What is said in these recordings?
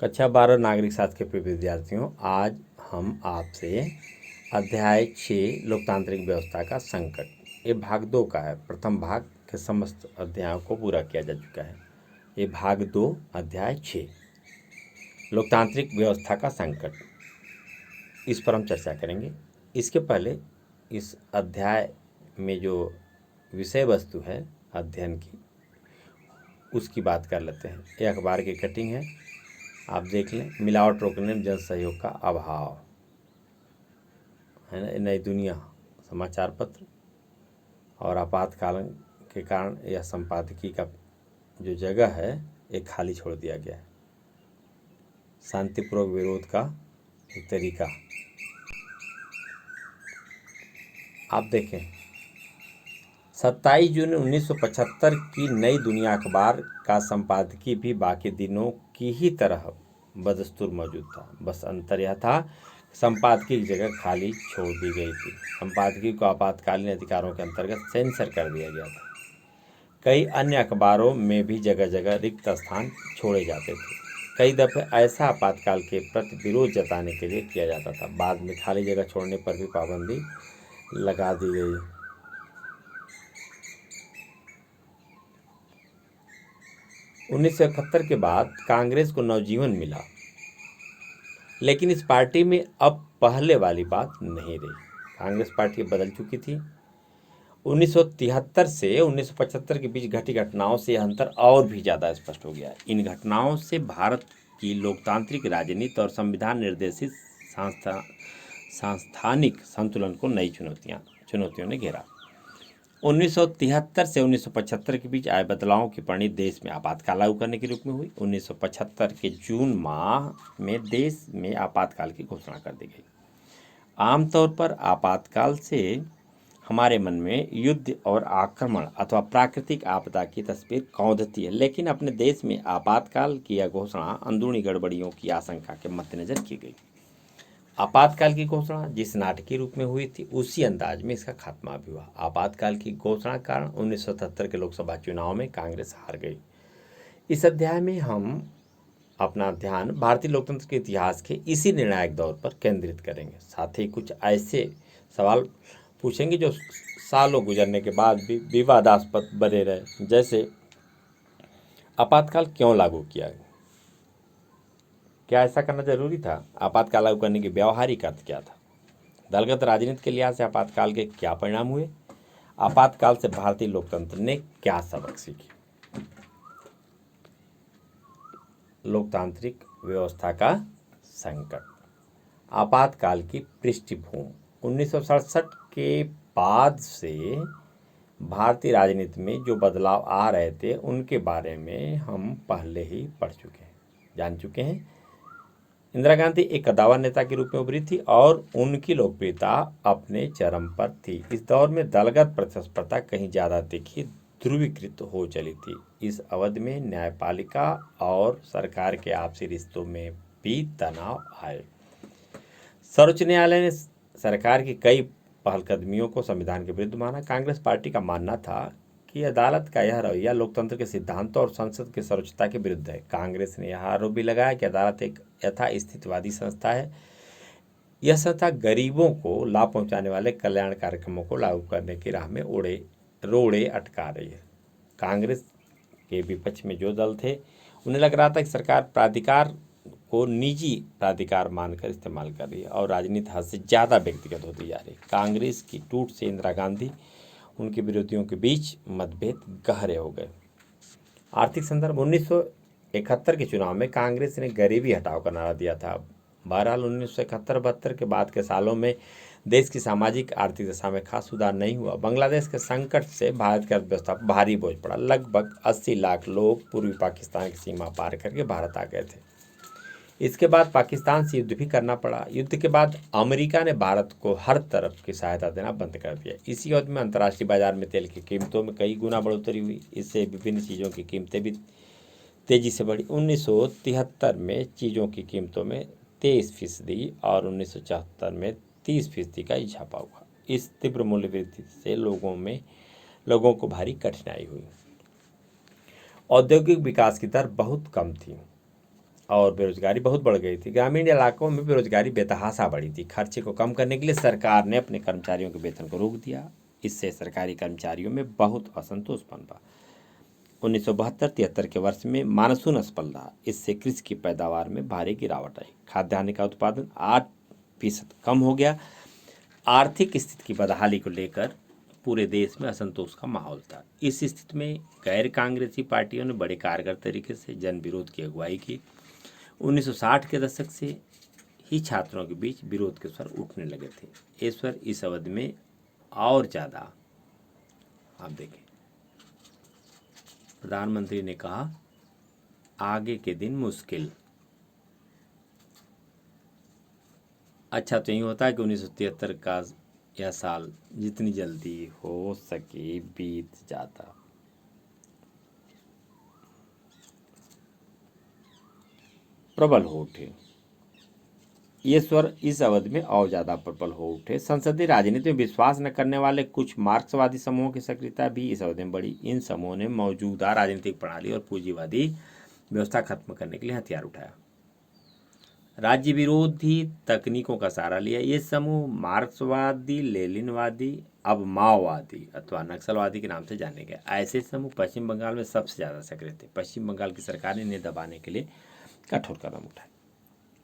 कक्षा 12 नागरिक शास्त्र के प्रिय विद्यार्थियों, आज हम आपसे अध्याय 6 लोकतांत्रिक व्यवस्था का संकट, ये भाग 2 का है। प्रथम भाग के समस्त अध्यायों को पूरा किया जा चुका है। ये भाग 2 अध्याय 6 लोकतांत्रिक व्यवस्था का संकट, इस पर हम चर्चा करेंगे। इसके पहले इस अध्याय में जो विषय वस्तु है अध्ययन की, उसकी बात कर लेते हैं। ये अखबार की कटिंग है, आप देख लें। मिलावट रोकने में जन सहयोग का अभाव, है ना। नई दुनिया समाचार पत्र और आपातकाल के कारण यह संपादकीय का जो जगह है एक खाली छोड़ दिया गया है। शांतिपूर्वक विरोध का एक तरीका आप देखें। 27 जून 1975 की नई दुनिया अखबार का संपादकीय भी बाकी दिनों की ही तरह बदस्तूर मौजूद था। बस अंतर यह था, संपादकीय की जगह खाली छोड़ दी गई थी। संपादकीय को आपातकालीन अधिकारों के अंतर्गत सेंसर कर दिया गया था। कई अन्य अखबारों में भी जगह जगह रिक्त स्थान छोड़े जाते थे। कई दफे ऐसा आपातकाल के प्रति विरोध जताने के लिए किया जाता था। बाद में खाली जगह छोड़ने पर भी पाबंदी लगा दी गई। 1971 के बाद कांग्रेस को नवजीवन मिला, लेकिन इस पार्टी में अब पहले वाली बात नहीं रही। कांग्रेस पार्टी बदल चुकी थी। 1973 से 1975 के बीच घटी घटनाओं से यह अंतर और भी ज़्यादा स्पष्ट हो गया। इन घटनाओं से भारत की लोकतांत्रिक राजनीति और संविधान निर्देशित सांस्थानिक संतुलन को नई चुनौतियों ने घेरा। 1973 से 1975 के बीच आए बदलावों की परिणति देश में आपातकाल लागू करने के रूप में हुई। 1975 के जून माह में देश में आपातकाल की घोषणा कर दी गई। आमतौर पर आपातकाल से हमारे मन में युद्ध और आक्रमण अथवा प्राकृतिक आपदा की तस्वीर कौंधती है, लेकिन अपने देश में आपातकाल की यह घोषणा अंदरूनी गड़बड़ियों की आशंका के मद्देनजर की गई। आपातकाल की घोषणा जिस नाटकीय रूप में हुई थी, उसी अंदाज में इसका खात्मा भी हुआ। आपातकाल की घोषणा के कारण 1977 के लोकसभा चुनाव में कांग्रेस हार गई। इस अध्याय में हम अपना ध्यान भारतीय लोकतंत्र के इतिहास के इसी निर्णायक दौर पर केंद्रित करेंगे। साथ ही कुछ ऐसे सवाल पूछेंगे जो सालों गुजरने के बाद भी विवादास्पद बने रहे, जैसे आपातकाल क्यों लागू किया, क्या ऐसा करना जरूरी था, आपातकाल लागू करने की व्यावहारिक अर्थ क्या था, दलगत राजनीति के लिहाज से आपातकाल के क्या परिणाम हुए, आपातकाल से भारतीय लोकतंत्र ने क्या सबक सीखे। लोकतांत्रिक व्यवस्था का संकट, आपातकाल की पृष्ठभूमि। 1967 के बाद से भारतीय राजनीति में जो बदलाव आ रहे थे, उनके बारे में हम पहले ही पढ़ चुके हैं, जान चुके हैं। इंदिरा गांधी एक कद्दावर नेता के रूप में उभरी थी और उनकी लोकप्रियता अपने चरम पर थी। इस दौर में दलगत प्रतिस्पर्धा कहीं ज़्यादा तीखी ध्रुवीकृत हो चली थी। इस अवधि में न्यायपालिका और सरकार के आपसी रिश्तों में भी तनाव आए। सर्वोच्च न्यायालय ने सरकार की कई पहलकदमियों को संविधान के विरुद्ध माना। कांग्रेस पार्टी का मानना था कि अदालत का यह रवैया लोकतंत्र के सिद्धांतों और संसद की सर्वोच्चता के विरुद्ध है। कांग्रेस ने यह आरोप भी लगाया कि अदालत एक यथास्थितिवादी संस्था है। यह संस्था गरीबों को लाभ पहुंचाने वाले कल्याण कार्यक्रमों को लागू करने की राह में रोड़े अटका रही है। कांग्रेस के विपक्ष में जो दल थे, उन्हें लग रहा था कि सरकार प्राधिकार को निजी प्राधिकार मानकर इस्तेमाल कर रही है और राजनीति हद से ज़्यादा व्यक्तिगत होती जा रही है। कांग्रेस की टूट से इंदिरा गांधी उनके विरोधियों के बीच मतभेद गहरे हो गए। आर्थिक संदर्भ, 1971 के चुनाव में कांग्रेस ने गरीबी हटाओ का नारा दिया था। बहरहाल 1971-72 के बाद के सालों में देश की सामाजिक आर्थिक दशा में खास सुधार नहीं हुआ। बांग्लादेश के संकट से भारत की अर्थव्यवस्था पर भारी बोझ पड़ा। लगभग 80 लाख लोग पूर्वी पाकिस्तान की सीमा पार करके भारत आ गए थे। इसके बाद पाकिस्तान से युद्ध भी करना पड़ा। युद्ध के बाद अमेरिका ने भारत को हर तरफ की सहायता देना बंद कर दिया। इसी अवधि में अंतर्राष्ट्रीय बाजार में तेल की कीमतों में कई गुना बढ़ोतरी हुई। इससे विभिन्न चीज़ों की कीमतें भी तेज़ी से बढ़ी। 1973 में चीज़ों की कीमतों में 23% और 1974 में 30% का इजाफा हुआ। इस तीव्र मूल्य वृद्धि से लोगों को भारी कठिनाई हुई। औद्योगिक विकास की दर बहुत कम थी और बेरोजगारी बहुत बढ़ गई थी। ग्रामीण इलाकों में बेरोजगारी बेतहाशा बढ़ी थी। खर्चे को कम करने के लिए सरकार ने अपने कर्मचारियों के वेतन को रोक दिया। इससे सरकारी कर्मचारियों में बहुत असंतोष पनपा। 1972-73 के वर्ष में मानसून असफल रहा। इससे कृषि की पैदावार में भारी गिरावट आई। खाद्यान्न का उत्पादन 8% कम हो गया। आर्थिक स्थिति की बदहाली को लेकर पूरे देश में असंतोष का माहौल था। इस स्थिति में गैर कांग्रेसी पार्टियों ने बड़े कारगर तरीके से जन विरोध की अगुवाई की। 1960 के दशक से ही छात्रों के बीच विरोध के स्वर उठने लगे थे। ये स्वर इस अवधि में और ज़्यादा, आप देखें, प्रधानमंत्री ने कहा आगे के दिन मुश्किल। अच्छा तो यही होता है कि 1973 का यह साल जितनी जल्दी हो सके बीत जाता। प्रबल हो उठे। ये स्वर इस अवधि में और ज़्यादा प्रबल हो उठे। संसदीय राजनीति में विश्वास न करने वाले कुछ मार्क्सवादी समूहों की सक्रियता भी इस अवधि में बढ़ी। इन समूहों ने मौजूदा राजनीतिक प्रणाली और पूंजीवादी व्यवस्था खत्म करने के लिए हथियार उठाया। राज्य विरोधी तकनीकों का सहारा लिया। ये समूह मार्क्सवादी, लेनिनवादी, अब माओवादी अथवा नक्सलवादी के नाम से जाने गए। ऐसे समूह पश्चिम बंगाल में सबसे ज़्यादा सक्रिय थे। पश्चिम बंगाल की सरकार ने इन्हें दबाने के लिए कठोर कदम उठाए।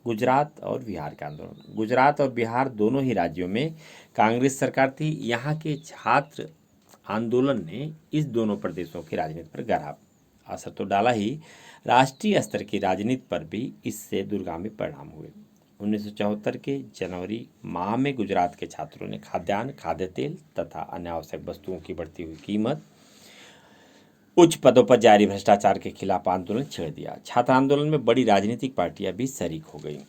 गुजरात और बिहार का आंदोलन। गुजरात और बिहार दोनों ही राज्यों में कांग्रेस सरकार थी। यहाँ के छात्र आंदोलन ने इस दोनों प्रदेशों की राजनीति पर गहरा असर तो डाला ही, राष्ट्रीय स्तर की राजनीति पर भी इससे दूरगामी परिणाम हुए। 1974 के जनवरी माह में गुजरात के छात्रों ने खाद्यान्न, खाद्य तेल तथा अन्य आवश्यक वस्तुओं की बढ़ती हुई कीमत, उच्च पदों पर जारी भ्रष्टाचार के खिलाफ आंदोलन छेड़ दिया। छात्र आंदोलन में बड़ी राजनीतिक पार्टियां भी शरीक हो गईं।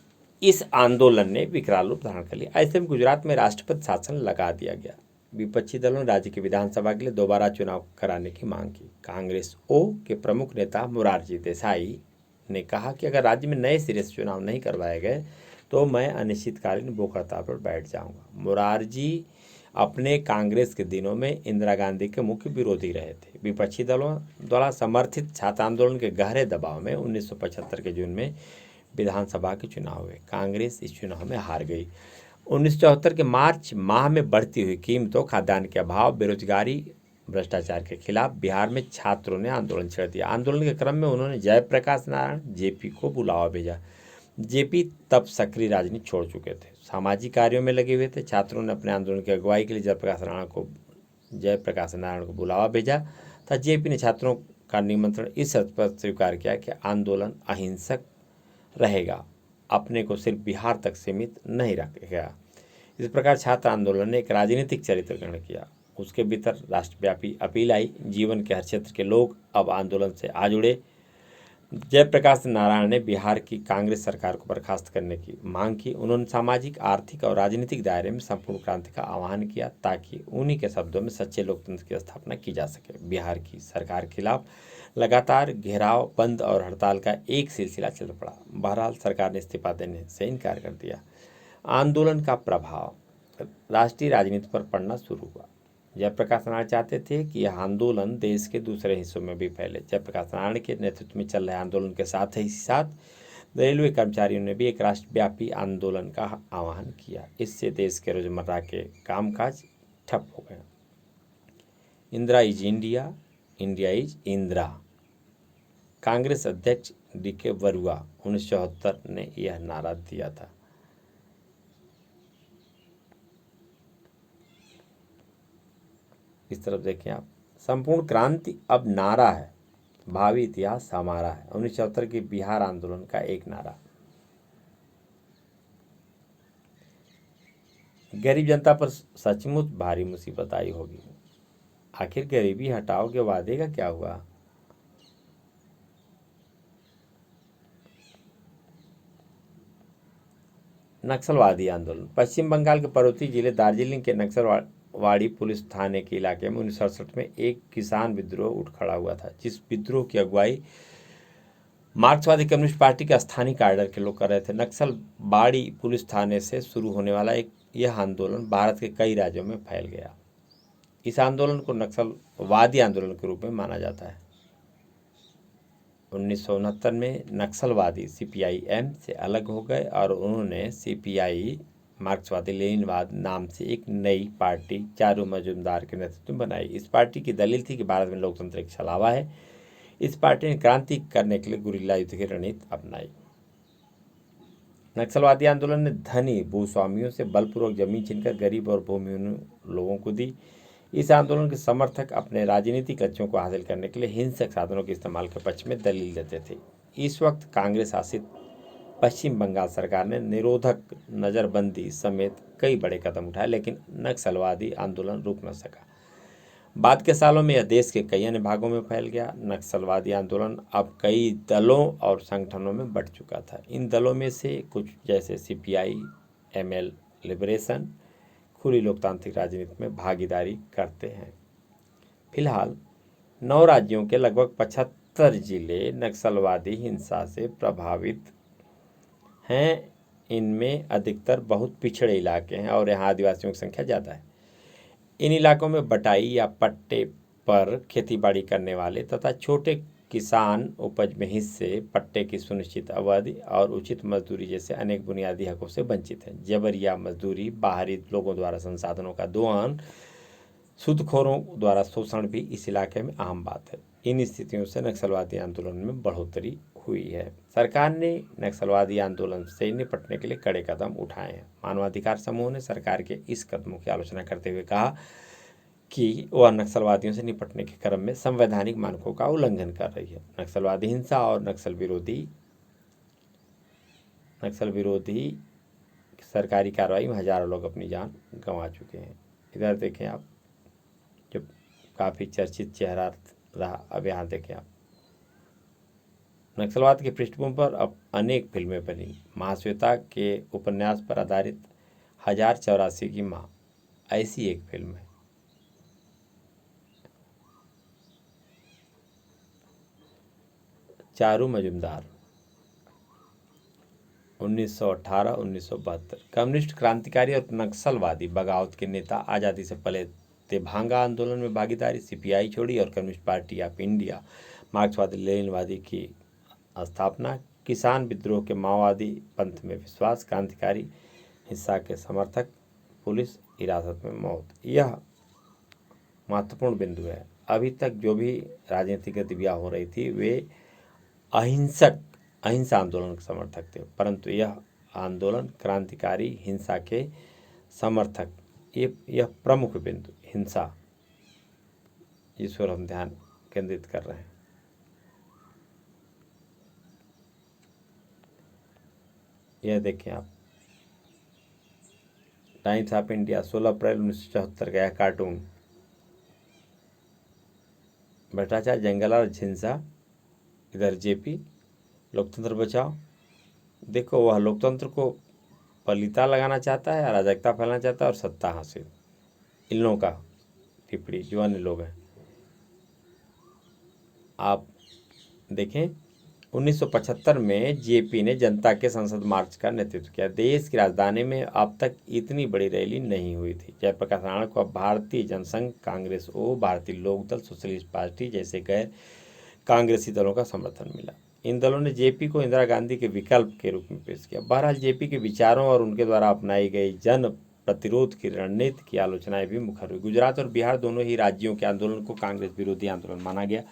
इस आंदोलन ने विकराल रूप धारण कर लिया। ऐसे में गुजरात में राष्ट्रपति शासन लगा दिया गया। विपक्षी दलों ने राज्य की विधानसभा के लिए दोबारा चुनाव कराने की मांग की। कांग्रेस ओ के प्रमुख नेता मोरारजी देसाई ने कहा कि अगर राज्य में नए सिरे से चुनाव नहीं करवाए गए तो मैं अनिश्चितकालीन भूख हड़ताल पर बैठ जाऊंगा। मोरारजी अपने कांग्रेस के दिनों में इंदिरा गांधी के मुख्य विरोधी रहे थे। विपक्षी दलों द्वारा समर्थित छात्र आंदोलन के गहरे दबाव में 1975 के जून में विधानसभा के चुनाव हुए। कांग्रेस इस चुनाव में हार गई। 1974 के मार्च माह में बढ़ती हुई कीमतों, खाद्यान्न के अभाव, बेरोजगारी, भ्रष्टाचार के खिलाफ बिहार में छात्रों ने आंदोलन छेड़ दिया। आंदोलन के क्रम में उन्होंने जयप्रकाश नारायण जेपी को बुलावा भेजा। जेपी तब सक्रिय राजनीति छोड़ चुके थे, सामाजिक कार्यों में लगे हुए थे। छात्रों ने अपने आंदोलन की अगुवाई के लिए जयप्रकाश नारायण को बुलावा भेजा था। जेपी ने छात्रों का निमंत्रण इस शर्त पर स्वीकार किया कि आंदोलन अहिंसक रहेगा, अपने को सिर्फ बिहार तक सीमित नहीं रखेगा। इस प्रकार छात्र आंदोलन ने एक राजनीतिक चरित्र ग्रहण किया। उसके भीतर राष्ट्रव्यापी अपील आई। जीवन के हर क्षेत्र के लोग अब आंदोलन से आ जुड़े। जयप्रकाश नारायण ने बिहार की कांग्रेस सरकार को बर्खास्त करने की मांग की। उन्होंने सामाजिक, आर्थिक और राजनीतिक दायरे में संपूर्ण क्रांति का आह्वान किया ताकि उन्हीं के शब्दों में सच्चे लोकतंत्र की स्थापना की जा सके। बिहार की सरकार के खिलाफ लगातार घेराव, बंद और हड़ताल का एक सिलसिला चल पड़ा। बहरहाल सरकार ने इस्तीफा देने से इनकार कर दिया। आंदोलन का प्रभाव राष्ट्रीय राजनीति पर पड़ना शुरू हुआ। जयप्रकाश नारायण चाहते थे कि यह आंदोलन देश के दूसरे हिस्सों में भी फैले। जयप्रकाश नारायण के नेतृत्व में चल रहे आंदोलन के साथ ही साथ रेलवे कर्मचारियों ने भी एक राष्ट्रव्यापी आंदोलन का आह्वान किया। इससे देश के रोजमर्रा के कामकाज ठप हो गए। Indira is India, India is Indira. Congress अध्यक्ष DK बरुआ 1974 ने यह नारा दिया था। इस तरफ देखें आप, संपूर्ण क्रांति अब नारा है, भावी इतिहास हमारा है। 1974 के बिहार आंदोलन का एक नारा। गरीब जनता पर सचमुच भारी मुसीबत आई होगी। आखिर गरीबी हटाओ के वादे का क्या हुआ? नक्सलवादी आंदोलन। पश्चिम बंगाल के पर्वतीय जिले दार्जिलिंग के नक्सलवाड़ी पुलिस थाने के इलाके में 1968 में एक किसान विद्रोह उठ खड़ा हुआ था, जिस विद्रोह की अगुवाई मार्क्सवादी कम्युनिस्ट पार्टी के स्थानीय कैडर के लोग कर रहे थे। नक्सलबाड़ी पुलिस थाने से शुरू होने वाला यह आंदोलन भारत के कई राज्यों में फैल गया। इस आंदोलन को नक्सलवादी आंदोलन के रूप में माना जाता है। 1969 में नक्सलवादी सीपीआई-एम से अलग हो गए और उन्होंने सीपीआई मार्क्सवादी लेनिनवाद नाम से एक नई पार्टी चारू मजूमदार के नेतृत्व में बनाई। इस पार्टी की दलील थी कि भारत में लोकतंत्र एक छलावा है। इस पार्टी ने क्रांति करने के लिए गुरिल्ला युद्ध की रणनीति अपनाई। नक्सलवादी आंदोलन ने धनी भूस्वामियों से बलपूर्वक जमीन छीनकर गरीब और भूमिहीन लोगों को दी। इस आंदोलन के समर्थक अपने राजनीतिक लक्ष्यों को हासिल करने के लिए हिंसक साधनों के इस्तेमाल के पक्ष में दलील देते थे। इस वक्त कांग्रेस शासित पश्चिम बंगाल सरकार ने निरोधक नज़रबंदी समेत कई बड़े कदम उठाए, लेकिन नक्सलवादी आंदोलन रुक न सका। बाद के सालों में यह देश के कई अन्य भागों में फैल गया। नक्सलवादी आंदोलन अब कई दलों और संगठनों में बढ़ चुका था। इन दलों में से कुछ जैसे सीपीआई, एमएल लिबरेशन खुली लोकतांत्रिक राजनीति में भागीदारी करते हैं। फिलहाल 9 राज्यों के लगभग 75 जिले नक्सलवादी हिंसा से प्रभावित हैं। इनमें अधिकतर बहुत पिछड़े इलाके हैं और यहाँ आदिवासियों की संख्या ज़्यादा है। इन इलाकों में बटाई या पट्टे पर खेतीबाड़ी करने वाले तथा छोटे किसान उपज में हिस्से, पट्टे की सुनिश्चित अवधि और उचित मजदूरी जैसे अनेक बुनियादी हकों से वंचित हैं। जबरिया मजदूरी, बाहरी लोगों द्वारा संसाधनों का दोहन, सूदखोरों द्वारा शोषण भी इस इलाके में आम बात है। इन स्थितियों से नक्सलवादी आंदोलन में बढ़ोतरी हुई है। सरकार ने नक्सलवादी आंदोलन से निपटने के लिए कड़े कदम उठाए हैं। मानवाधिकार समूह ने सरकार के इस कदमों की आलोचना करते हुए कहा कि वह नक्सलवादियों से निपटने के क्रम में संवैधानिक मानकों का उल्लंघन कर रही है। नक्सलवादी हिंसा और नक्सल विरोधी सरकारी कार्रवाई में हजारों लोग अपनी जान गंवा चुके हैं। इधर देखें आप, जो काफ़ी चर्चित चेहरा रहा, अब यहाँ देखें आप, नक्सलवाद की पृष्ठभूमि पर अब अनेक फिल्में बनी। महाश्वेता के उपन्यास पर आधारित 1084 की माँ ऐसी एक फिल्म है। चारू मजूमदार 1918-1972 कम्युनिस्ट क्रांतिकारी और नक्सलवादी बगावत के नेता आज़ादी से पहले तेभांगा आंदोलन में भागीदारी, सीपीआई छोड़ी और कम्युनिस्ट पार्टी ऑफ इंडिया मार्क्सवादी लेनिनवादी की स्थापना, किसान विद्रोह के माओवादी पंथ में विश्वास, क्रांतिकारी हिंसा के समर्थक, पुलिस हिरासत में मौत। यह महत्वपूर्ण बिंदु है। अभी तक जो भी राजनीतिक गतिविधियाँ हो रही थी वे अहिंसा आंदोलन के समर्थक थे, परंतु यह आंदोलन क्रांतिकारी हिंसा के समर्थक, यह प्रमुख बिंदु हिंसा, इस पर हम ध्यान केंद्रित कर रहे हैं। यह देखें आप, टाइम्स ऑफ इंडिया 16 अप्रैल 1974 का यह कार्टून, भ्रष्टाचार, जंगल और हिंसा, इधर जेपी लोकतंत्र बचाओ। देखो, वह लोकतंत्र को पलीता लगाना चाहता है, अराजकता फैलाना चाहता है और सत्ता हासिल। इन लोगों का टिप्पणी, जो अन्य लोग हैं आप देखें। 1975 में जेपी ने जनता के संसद मार्च का नेतृत्व किया। देश की राजधानी में अब तक इतनी बड़ी रैली नहीं हुई थी। जयप्रकाश नारायण को अब भारतीय जनसंघ, कांग्रेस ओ, भारतीय लोकदल, सोशलिस्ट पार्टी जैसे गैर कांग्रेसी दलों का समर्थन मिला। इन दलों ने जेपी को इंदिरा गांधी के विकल्प के रूप में पेश किया। बहरहाल जेपी के विचारों और उनके द्वारा अपनाई गई जन प्रतिरोध की रणनीति की आलोचनाएं भी मुखर हुई। गुजरात और बिहार दोनों ही राज्यों के आंदोलन को कांग्रेस विरोधी आंदोलन माना गया।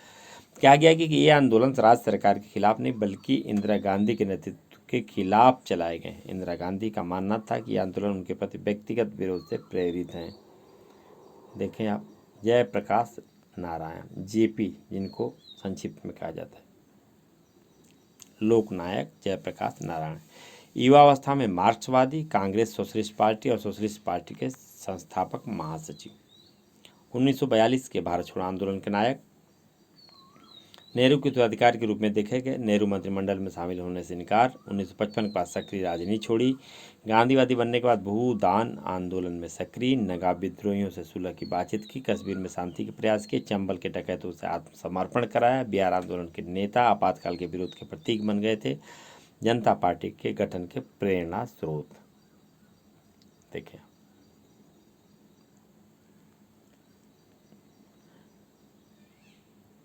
कहा गया कि ये आंदोलन राज्य सरकार के खिलाफ नहीं बल्कि इंदिरा गांधी के नेतृत्व के खिलाफ चलाए गए। इंदिरा गांधी का मानना था कि आंदोलन उनके प्रति व्यक्तिगत विरोध से प्रेरित हैं। देखें आप, जयप्रकाश नारायण, जेपी, जिनको संक्षिप्त में कहा जाता है, लोकनायक जयप्रकाश नारायण, युवावस्था में मार्क्सवादी, कांग्रेस, सोशलिस्ट पार्टी और सोशलिस्ट पार्टी के संस्थापक महासचिव। 1942 के भारत छोड़ो आंदोलन के नायक, नेहरू के उत्तराधिकारी के रूप में देखे गए, नेहरू मंत्रिमंडल में शामिल होने से इनकार। 1955 के बाद सक्रिय राजनीति छोड़ी। गांधीवादी बनने के बाद भूदान आंदोलन में सक्रिय, नवाब विद्रोहियों से सुलह की बातचीत की, कश्मीर में शांति के प्रयास किए, चंबल के डकैतों से आत्मसमर्पण कराया। बिहार आंदोलन के नेता, आपातकाल के विरोध के प्रतीक बन गए थे। जनता पार्टी के गठन के प्रेरणा स्रोत। देखें,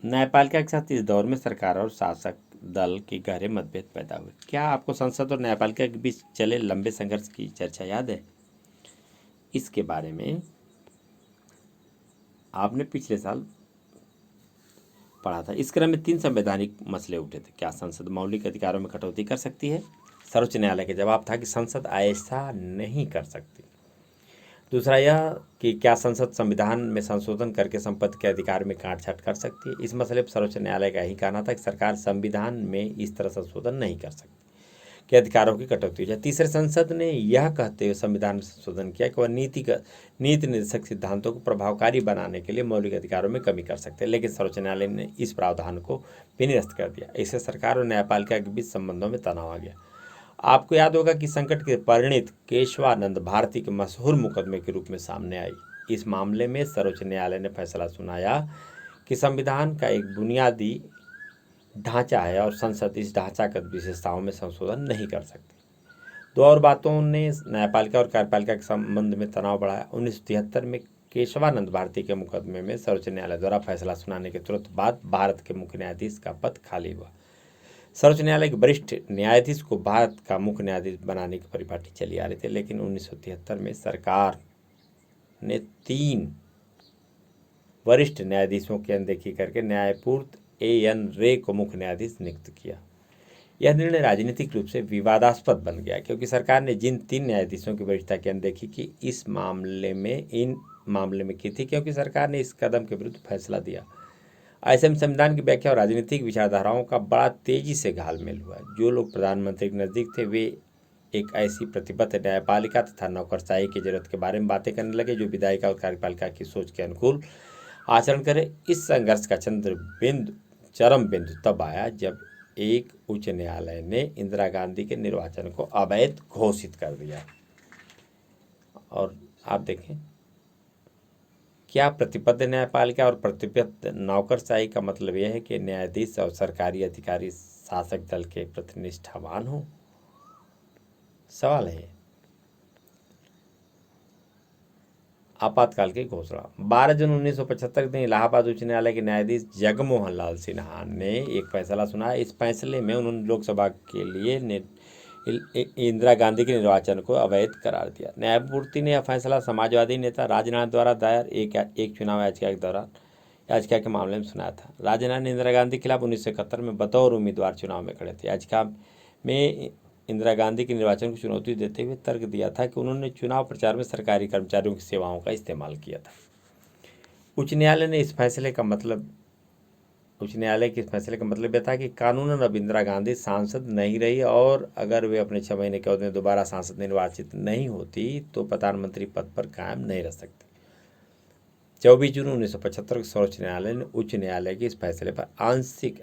न्यायपालिका के साथ इस दौर में सरकार और शासक दल के गहरे मतभेद पैदा हुए। क्या आपको संसद और न्यायपालिका के बीच चले लंबे संघर्ष की चर्चा याद है? इसके बारे में आपने पिछले साल पढ़ा था। इस क्रम में 3 संवैधानिक मसले उठे थे। क्या संसद मौलिक अधिकारों में कटौती कर सकती है? सर्वोच्च न्यायालय का जवाब था कि संसद ऐसा नहीं कर सकती। दूसरा यह कि क्या संसद संविधान में संशोधन करके संपत्ति के अधिकार में काटछाट कर सकती है? इस मसले पर सर्वोच्च न्यायालय का यही कहना था कि सरकार संविधान में इस तरह संशोधन नहीं कर सकती कि अधिकारों की कटौती हो जाए। तीसरे, संसद ने यह कहते हुए संविधान में संशोधन किया कि वह नीति निर्देशक सिद्धांतों को प्रभावकारी बनाने के लिए मौलिक अधिकारों में कमी कर सकते हैं, लेकिन सर्वोच्च न्यायालय ने इस प्रावधान को भी निरस्त कर दिया। इससे सरकार और न्यायपालिका के बीच संबंधों में तनाव आ गया। आपको याद होगा कि संकट के परिणत केशवानंद भारती के मशहूर मुकदमे के रूप में सामने आई। इस मामले में सर्वोच्च न्यायालय ने फैसला सुनाया कि संविधान का एक बुनियादी ढांचा है और संसद इस ढांचागत विशेषताओं में संशोधन नहीं कर सकती। 2 और बातों ने न्यायपालिका और कार्यपालिका के संबंध में तनाव बढ़ाया। 1973 में केशवानंद भारती के मुकदमे में सर्वोच्च न्यायालय द्वारा फैसला सुनाने के तुरंत बाद भारत के मुख्य न्यायाधीश का पद खाली हुआ। सर्वोच्च न्यायालय के वरिष्ठ न्यायाधीश को भारत का मुख्य न्यायाधीश बनाने की परिपाटी चली आ रही थी, लेकिन 1973 में सरकार ने 3 वरिष्ठ न्यायाधीशों की अनदेखी करके न्यायपूर्ति A.N. रे को मुख्य न्यायाधीश नियुक्त किया। यह निर्णय राजनीतिक रूप से विवादास्पद बन गया, क्योंकि सरकार ने जिन 3 न्यायाधीशों की वरिष्ठता की अनदेखी की इन मामले में की थी, क्योंकि सरकार ने इस कदम के विरुद्ध फैसला दिया। ऐसे में संविधान की व्याख्या और राजनीतिक विचारधाराओं का बड़ा तेजी से घालमेल हुआ। जो लोग प्रधानमंत्री के नज़दीक थे वे एक ऐसी प्रतिबद्ध न्यायपालिका तथा नौकरशाही की जरूरत के बारे में बातें करने लगे जो विधायिका और कार्यपालिका की सोच के अनुकूल आचरण करे। इस संघर्ष का चरम बिंदु तब आया जब एक उच्च न्यायालय ने इंदिरा गांधी के निर्वाचन को अवैध घोषित कर दिया। और आप देखें, क्या प्रतिबद्ध न्यायपालिका और प्रतिबद्ध नौकरशाही का मतलब यह है कि न्यायाधीश और सरकारी अधिकारी शासक दल के प्रति निष्ठावान हो? सवाल है। आपातकाल की घोषणा 12 जून 1975 के दिन इलाहाबाद उच्च न्यायालय के न्यायाधीश जगमोहन लाल सिन्हा ने एक फैसला सुनाया। इस फैसले में उन्होंने लोकसभा के लिए इंदिरा गांधी के निर्वाचन को अवैध करार दिया। न्यायमूर्ति ने यह फैसला समाजवादी नेता राजनाथ द्वारा दायर एक चुनाव याचिका के मामले में सुनाया था। राजनाथ ने इंदिरा गांधी के खिलाफ 1971 में बतौर उम्मीदवार चुनाव में खड़े थे। याचिका में इंदिरा गांधी के निर्वाचन को चुनौती देते हुए तर्क दिया था कि उन्होंने चुनाव प्रचार में सरकारी कर्मचारियों की सेवाओं का इस्तेमाल किया था। उच्च न्यायालय के इस फैसले का मतलब यह था कि कानूनन अब इंदिरा गांधी सांसद नहीं रही और अगर वे अपने 6 महीने के अवधि में दोबारा सांसद निर्वाचित नहीं होती तो प्रधानमंत्री पद पर कायम नहीं रह सकती। 24 जून 1975 को सर्वोच्च न्यायालय ने उच्च न्यायालय के इस फैसले पर आंशिक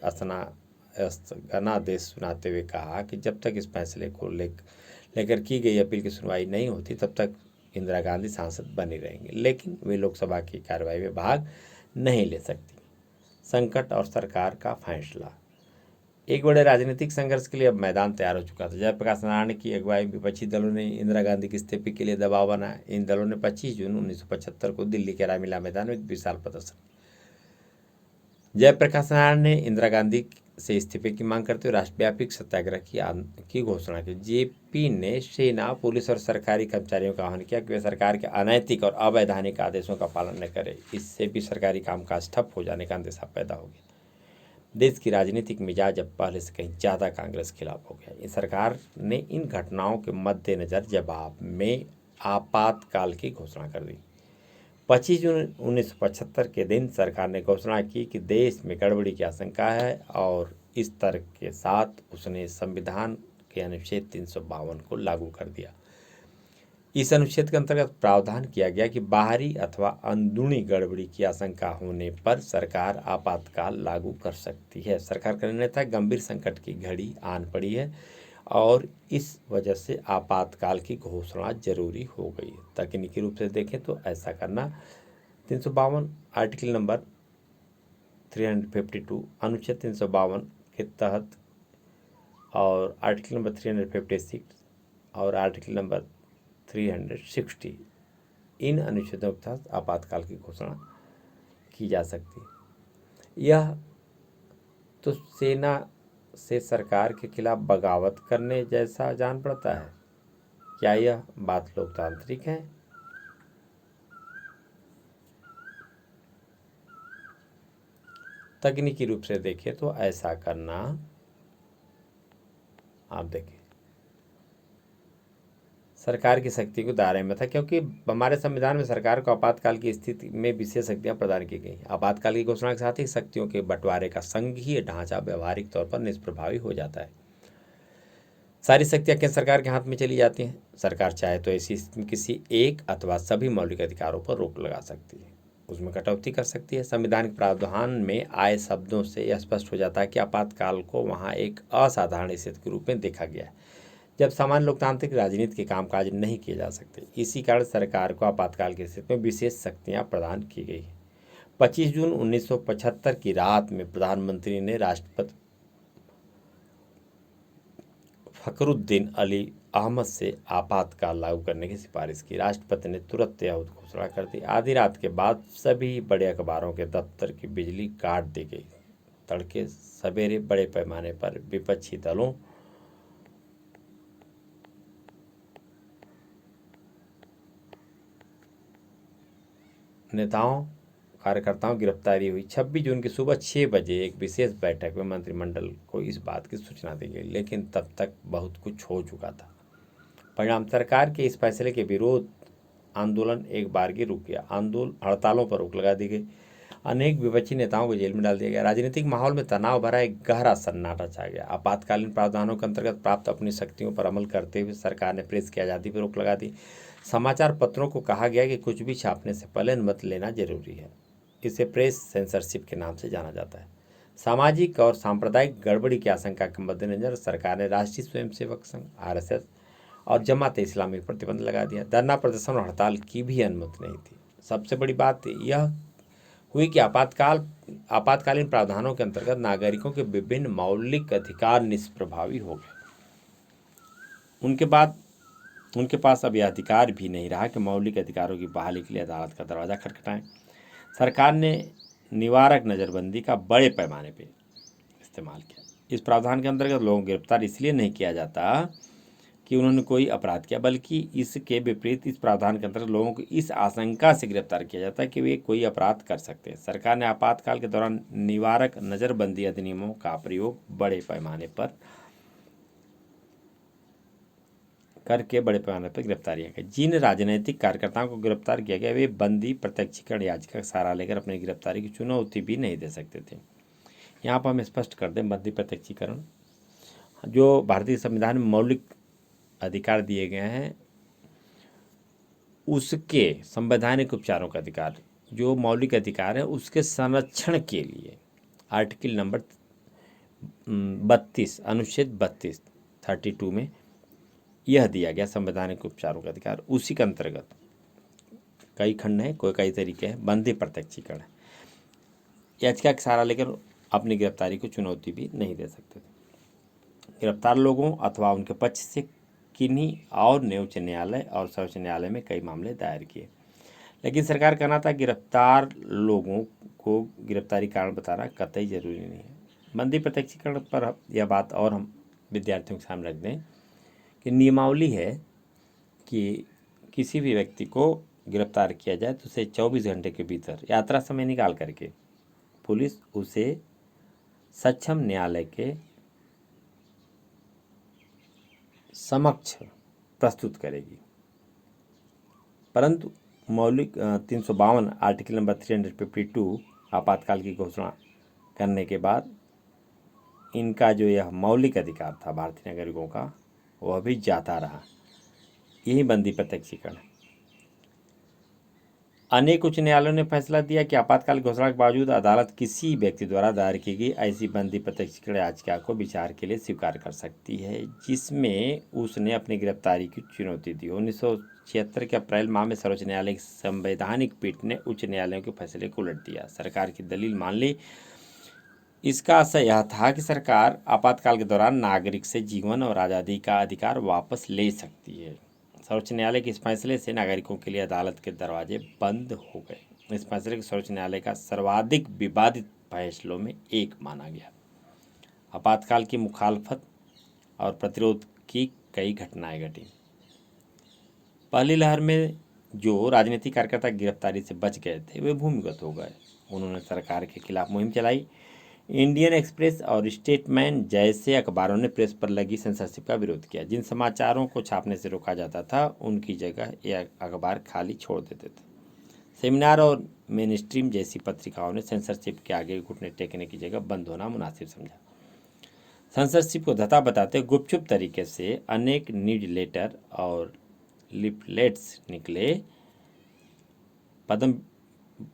स्थगनादेश सुनाते हुए कहा कि जब तक इस फैसले को लेकर की गई अपील की सुनवाई नहीं होती तब तक इंदिरा गांधी सांसद बनी रहेंगी, लेकिन वे लोकसभा की कार्यवाही में भाग नहीं ले सकती। संकट और सरकार का फैसला। एक बड़े राजनीतिक संघर्ष के लिए अब मैदान तैयार हो चुका था। जयप्रकाश नारायण की अगुवाई में विपक्षी दलों ने इंदिरा गांधी के इस्तीफे के लिए दबाव बनाया। इन दलों ने 25 जून 1975 को दिल्ली के रामलीला मैदान में एक विशाल प्रदर्शन। जयप्रकाश नारायण ने इंदिरा गांधी से इस्तीफे की मांग करते हुए राष्ट्रव्यापी सत्याग्रह की घोषणा की। जेपी ने सेना, पुलिस और सरकारी कर्मचारियों का आह्वान किया कि वे सरकार के अनैतिक और अवैधानिक आदेशों का पालन न करें। इससे भी सरकारी कामकाज ठप हो जाने का अंदेशा पैदा हो गया। देश की राजनीतिक मिजाज अब पहले से कहीं ज़्यादा कांग्रेस खिलाफ हो गया। सरकार ने इन घटनाओं के मद्देनज़र जवाब में आपातकाल की घोषणा कर दी। 25 जून 1975 के दिन सरकार ने घोषणा की कि देश में गड़बड़ी की आशंका है और इस तर्क के साथ उसने संविधान के अनुच्छेद 352 को लागू कर दिया। इस अनुच्छेद के अंतर्गत प्रावधान किया गया कि बाहरी अथवा अंदरूनी गड़बड़ी की आशंका होने पर सरकार आपातकाल लागू कर सकती है। सरकार का निर्णय था गंभीर संकट की घड़ी आन पड़ी है और इस वजह से आपातकाल की घोषणा जरूरी हो गई है। तकनीकी रूप से देखें तो ऐसा करना 352 आर्टिकल नंबर 352 अनुच्छेद 352 के तहत और आर्टिकल नंबर 356 और आर्टिकल नंबर 360 इन अनुच्छेदों के तहत आपातकाल की घोषणा की जा सकती है। यह तो सेना, से सरकार के खिलाफ बगावत करने जैसा जान पड़ता है। क्या यह बात लोकतांत्रिक है? तकनीकी रूप से देखें तो ऐसा करना, आप देखें, सरकार की शक्ति को दायरे में था, क्योंकि हमारे संविधान में सरकार को आपातकाल की स्थिति में विशेष शक्तियां प्रदान की गई। आपातकाल की घोषणा के साथ ही शक्तियों के बंटवारे का संघीय ढांचा व्यवहारिक तौर पर निष्प्रभावी हो जाता है। सारी शक्तियां केंद्र सरकार के हाथ में चली जाती हैं। सरकार चाहे तो ऐसी स्थिति में किसी एक अथवा सभी मौलिक अधिकारों पर रोक लगा सकती है, उसमें कटौती कर सकती है। संविधान के प्रावधान में आए शब्दों से यह स्पष्ट हो जाता है कि आपातकाल को वहाँ एक असाधारण स्थिति के रूप में देखा गया है, जब सामान्य लोकतांत्रिक राजनीति के कामकाज नहीं किए जा सकते। इसी कारण सरकार को आपातकाल की स्थिति में विशेष शक्तियां प्रदान की गई। 25 जून 1975 की रात में प्रधानमंत्री ने राष्ट्रपति फखरुद्दीन अली अहमद से आपातकाल लागू करने की सिफारिश की। राष्ट्रपति ने तुरंत यह घोषणा कर दी। आधी रात के बाद सभी बड़े अखबारों के दफ्तर की बिजली काट दी गई। तड़के सवेरे बड़े पैमाने पर विपक्षी दलों, नेताओं, कार्यकर्ताओं की गिरफ्तारी हुई। 26 जून की सुबह 6 बजे एक विशेष बैठक में मंत्रिमंडल को इस बात की सूचना दी गई, लेकिन तब तक बहुत कुछ हो चुका था। परिणाम, सरकार के इस फैसले के विरोध आंदोलन एक बारगी रुक गया। हड़तालों पर रोक लगा दी गई। अनेक विपक्षी नेताओं को जेल में डाल दिया गया। राजनीतिक माहौल में तनाव भरा एक गहरा सन्नाटा छा गया। आपातकालीन प्रावधानों के अंतर्गत प्राप्त अपनी शक्तियों पर अमल करते हुए सरकार ने प्रेस की आज़ादी पर रोक लगा दी। समाचार पत्रों को कहा गया कि कुछ भी छापने से पहले अनुमति लेना जरूरी है। इसे प्रेस सेंसरशिप के नाम से जाना जाता है। सामाजिक और सांप्रदायिक गड़बड़ी की आशंका के मद्देनजर सरकार ने राष्ट्रीय स्वयंसेवक संघ RSS और जमात इस्लामी पर प्रतिबंध लगा दिया। धरना प्रदर्शन और हड़ताल की भी अनुमति नहीं थी। सबसे बड़ी बात यह हुई कि आपातकालीन प्रावधानों के अंतर्गत नागरिकों के विभिन्न मौलिक अधिकार निष्प्रभावी हो गए। उनके पास अब यह अधिकार भी नहीं रहा कि मौलिक अधिकारों की बहाली के लिए अदालत का दरवाजा खटखटाएं। सरकार ने निवारक नज़रबंदी का बड़े पैमाने पर इस्तेमाल किया। इस प्रावधान के अंतर्गत लोगों को गिरफ्तार इसलिए नहीं किया जाता कि उन्होंने कोई अपराध किया, बल्कि इसके विपरीत इस प्रावधान के अंतर्गत लोगों को इस आशंका से गिरफ्तार किया जाता है कि वे कोई अपराध कर सकते हैं। सरकार ने आपातकाल के दौरान निवारक नज़रबंदी अधिनियमों का प्रयोग बड़े पैमाने पर करके बड़े पैमाने पर गिरफ्तारियां की। जिन राजनीतिक कार्यकर्ताओं को गिरफ्तार किया गया वे बंदी प्रत्यक्षीकरण याचिका का सहारा लेकर अपनी गिरफ्तारी की चुनौती भी नहीं दे सकते थे। यहाँ पर हम स्पष्ट कर दें, बंदी प्रत्यक्षीकरण जो भारतीय संविधान में मौलिक अधिकार दिए गए हैं, उसके संवैधानिक उपचारों का अधिकार, जो मौलिक अधिकार है उसके संरक्षण के लिए आर्टिकल नंबर 32 अनुच्छेद 32 में यह दिया गया संवैधानिक उपचारों का अधिकार। उसी के अंतर्गत कई खंड हैं, कई तरीके हैं। बंदी प्रत्यक्षीकरण याचिका का सहारा लेकर अपनी गिरफ्तारी को चुनौती भी नहीं दे सकते थे। गिरफ्तार लोगों अथवा उनके पक्ष से किन्हीं और ने उच्च न्यायालय और सर्वोच्च न्यायालय में कई मामले दायर किए, लेकिन सरकार का कहना था गिरफ्तार लोगों को गिरफ्तारी कारण बताना कतई जरूरी नहीं है। बंदी प्रत्यक्षीकरण पर यह बात और हम विद्यार्थियों के सामने रख दें कि नियमावली है कि किसी भी व्यक्ति को गिरफ्तार किया जाए तो उसे 24 घंटे के भीतर यात्रा समय निकाल करके पुलिस उसे सक्षम न्यायालय के समक्ष प्रस्तुत करेगी। परंतु मौलिक 352 आर्टिकल नंबर 352 आपातकाल की घोषणा करने के बाद इनका जो यह मौलिक अधिकार था भारतीय नागरिकों का, वह भी जाता रहा। यही बंदी प्रत्यक्षीकरण है। अनेक उच्च न्यायालयों ने फैसला दिया कि आपातकाल घोषणा के बावजूद अदालत किसी व्यक्ति द्वारा दायर की गई ऐसी बंदी प्रत्यक्षीकरण याचिका को विचार के लिए स्वीकार कर सकती है जिसमें उसने अपनी गिरफ्तारी की चुनौती दी। 1976 के अप्रैल माह में सर्वोच्च न्यायालय की संवैधानिक पीठ ने उच्च न्यायालयों के फैसले को उलट दिया, सरकार की दलील मान ली। इसका आशय यह था कि सरकार आपातकाल के दौरान नागरिक से जीवन और आज़ादी का अधिकार वापस ले सकती है। सर्वोच्च न्यायालय के इस फैसले से नागरिकों के लिए अदालत के दरवाजे बंद हो गए। इस फैसले को सर्वोच्च न्यायालय का सर्वाधिक विवादित फैसलों में एक माना गया। आपातकाल की मुखालफत और प्रतिरोध की कई घटनाएं घटी। पहली लहर में जो राजनीतिक कार्यकर्ता गिरफ्तारी से बच गए थे वे भूमिगत हो गए। उन्होंने सरकार के खिलाफ मुहिम चलाई। इंडियन एक्सप्रेस और स्टेटमैन जैसे अखबारों ने प्रेस पर लगी सेंसरशिप का विरोध किया। जिन समाचारों को छापने से रोका जाता था उनकी जगह ये अखबार खाली छोड़ देते थे। सेमिनार और मेनस्ट्रीम जैसी पत्रिकाओं ने सेंसरशिप के आगे घुटने टेकने की जगह बंद होना मुनासिब समझा। सेंसरशिप को धता बताते गुपचुप तरीके से अनेक न्यूज लेटर और लिफलेट्स निकले।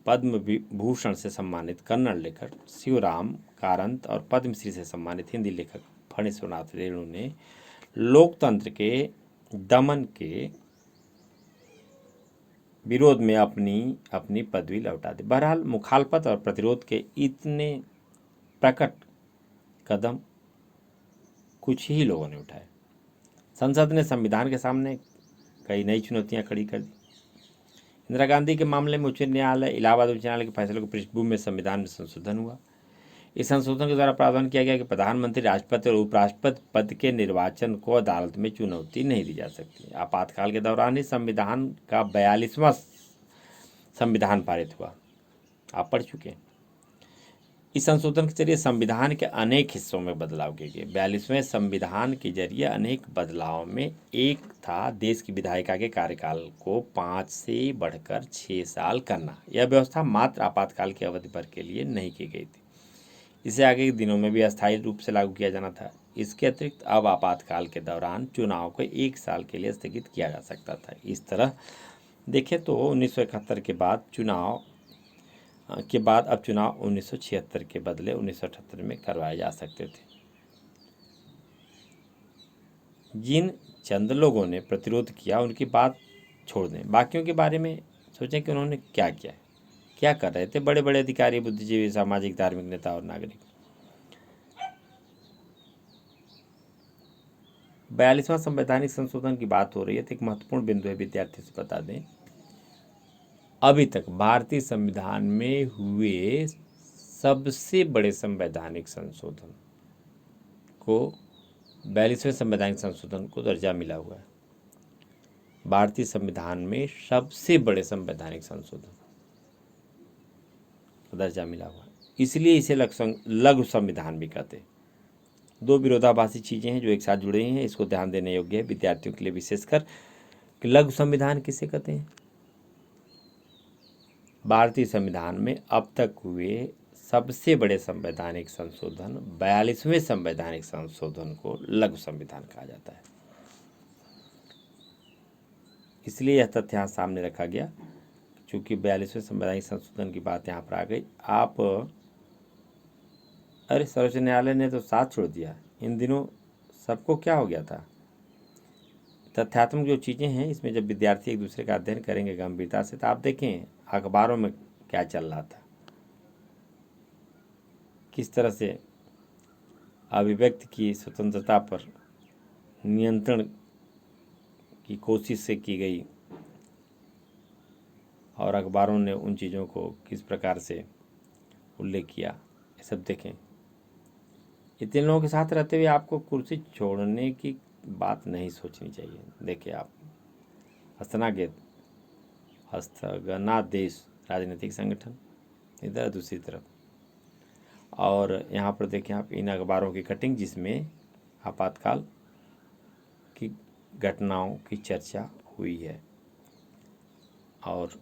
पद्म विभूषण से सम्मानित कन्नड़ लेखक शिवराम कारंत और पद्मश्री से सम्मानित हिंदी लेखक फणीश्वरनाथ रेणु ने लोकतंत्र के दमन के विरोध में अपनी पदवी लौटा दी। बहरहाल मुखालफत और प्रतिरोध के इतने प्रकट कदम कुछ ही लोगों ने उठाए। संसद ने संविधान के सामने कई नई चुनौतियां खड़ी कर दी। इंदिरा गांधी के मामले में उच्च न्यायालय इलाहाबाद उच्च न्यायालय के फैसले को पृष्ठभूमि में संविधान में संशोधन हुआ। इस संशोधन के द्वारा प्रावधान किया गया कि प्रधानमंत्री, राष्ट्रपति और उपराष्ट्रपति पद के निर्वाचन को अदालत में चुनौती नहीं दी जा सकती। आपातकाल के दौरान ही संविधान का 42वां संविधान पारित हुआ। आप पढ़ चुके हैं। इस संशोधन के जरिए संविधान के अनेक हिस्सों में बदलाव किए गए। 42वें संविधान के जरिए अनेक बदलाव में एक था देश की विधायिका के कार्यकाल को 5 से बढ़कर 6 साल करना। यह व्यवस्था मात्र आपातकाल की अवधि भर के लिए नहीं की गई थी, इसे आगे के दिनों में भी अस्थायी रूप से लागू किया जाना था। इसके अतिरिक्त अब आपातकाल के दौरान चुनाव को 1 साल के लिए स्थगित किया जा सकता था। इस तरह देखें तो 1971 के बाद अब चुनाव 1976 के बदले 1978 में करवाए जा सकते थे। जिन चंद लोगों ने प्रतिरोध किया उनकी बात छोड़ दें, बाकियों के बारे में सोचें कि उन्होंने क्या किया, क्या कर रहे थे। बड़े बड़े अधिकारी, बुद्धिजीवी, सामाजिक, धार्मिक नेता और नागरिक। 42वां संवैधानिक संशोधन की बात हो रही है तो एक महत्वपूर्ण बिंदु है, विद्यार्थियों से बता दें। अभी तक भारतीय संविधान में हुए सबसे बड़े संवैधानिक संशोधन को 42वें संवैधानिक संशोधन को दर्जा मिला हुआ है। भारतीय संविधान में सबसे बड़े संवैधानिक संशोधन को दर्जा मिला हुआ है, इसलिए इसे लघु संविधान भी कहते हैं। दो विरोधाभासी चीज़ें हैं जो एक साथ जुड़े हैं, इसको ध्यान देने योग्य है विद्यार्थियों के लिए विशेषकर कि लघु संविधान किसे कहते हैं। भारतीय संविधान में अब तक हुए सबसे बड़े संवैधानिक संशोधन 42वें संवैधानिक संशोधन को लघु संविधान कहा जाता है। इसलिए यह तथ्य यहाँ सामने रखा गया। चूँकि 42वें संवैधानिक संशोधन की बात यहाँ पर आ गई, अरे सर्वोच्च न्यायालय ने तो साथ छोड़ दिया। इन दिनों सबको क्या हो गया था। तथ्यात्मक जो चीज़ें हैं इसमें जब विद्यार्थी एक दूसरे का अध्ययन करेंगे गंभीरता से तो आप देखें अखबारों में क्या चल रहा था, किस तरह से अभिव्यक्ति की स्वतंत्रता पर नियंत्रण की कोशिश से की गई और अखबारों ने उन चीज़ों को किस प्रकार से उल्लेख किया, ये सब देखें। इतने लोगों के साथ रहते हुए आपको कुर्सी छोड़ने की बात नहीं सोचनी चाहिए। देखिए आप हस्तगनादेश राजनीतिक संगठन इधर दूसरी तरफ, और यहाँ पर देखें आप इन अखबारों की कटिंग जिसमें आपातकाल की घटनाओं की चर्चा हुई है। और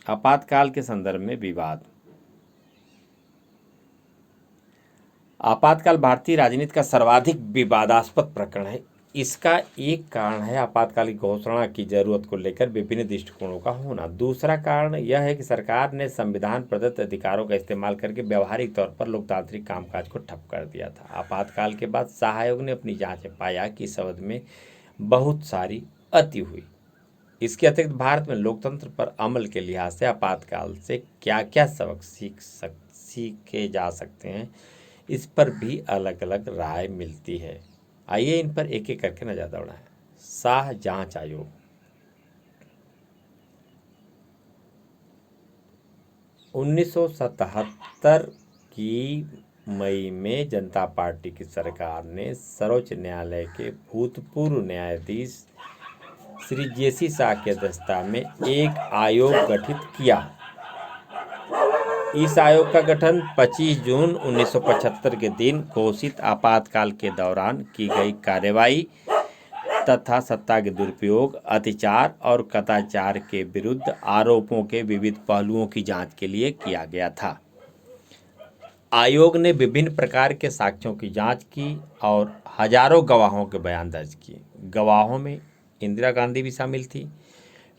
आपातकाल के संदर्भ में विवाद। आपातकाल भारतीय राजनीति का सर्वाधिक विवादास्पद प्रकरण है। इसका एक कारण है आपातकाल की घोषणा की जरूरत को लेकर विभिन्न दृष्टिकोणों का होना। दूसरा कारण यह है कि सरकार ने संविधान प्रदत्त अधिकारों का इस्तेमाल करके व्यवहारिक तौर पर लोकतांत्रिक कामकाज को ठप कर दिया था। आपातकाल के बाद शाह आयोग ने अपनी जांच में पाया कि इस अवधि में बहुत सारी अति हुई। इसके अतिरिक्त भारत में लोकतंत्र पर अमल के लिहाज से आपातकाल से क्या क्या सबक सीखे जा सकते हैं, इस पर भी अलग अलग राय मिलती है। आइए इन पर एक एक करके नजर दौड़ाएं। शाह जांच आयोग। उन्नीस सौ 77 की मई में जनता पार्टी की सरकार ने सर्वोच्च न्यायालय के भूतपूर्व न्यायाधीश श्री जेसी शाह की अध्यक्षता में एक आयोग गठित किया। इस आयोग का गठन 25 जून 1975 के दिन घोषित आपातकाल के दौरान की गई कार्रवाई तथा सत्ता के दुरुपयोग, अत्याचार और कदाचार के विरुद्ध आरोपों के विविध पहलुओं की जांच के लिए किया गया था। आयोग ने विभिन्न प्रकार के साक्ष्यों की जांच की और हजारों गवाहों के बयान दर्ज किए। गवाहों में इंदिरा गांधी भी शामिल थी।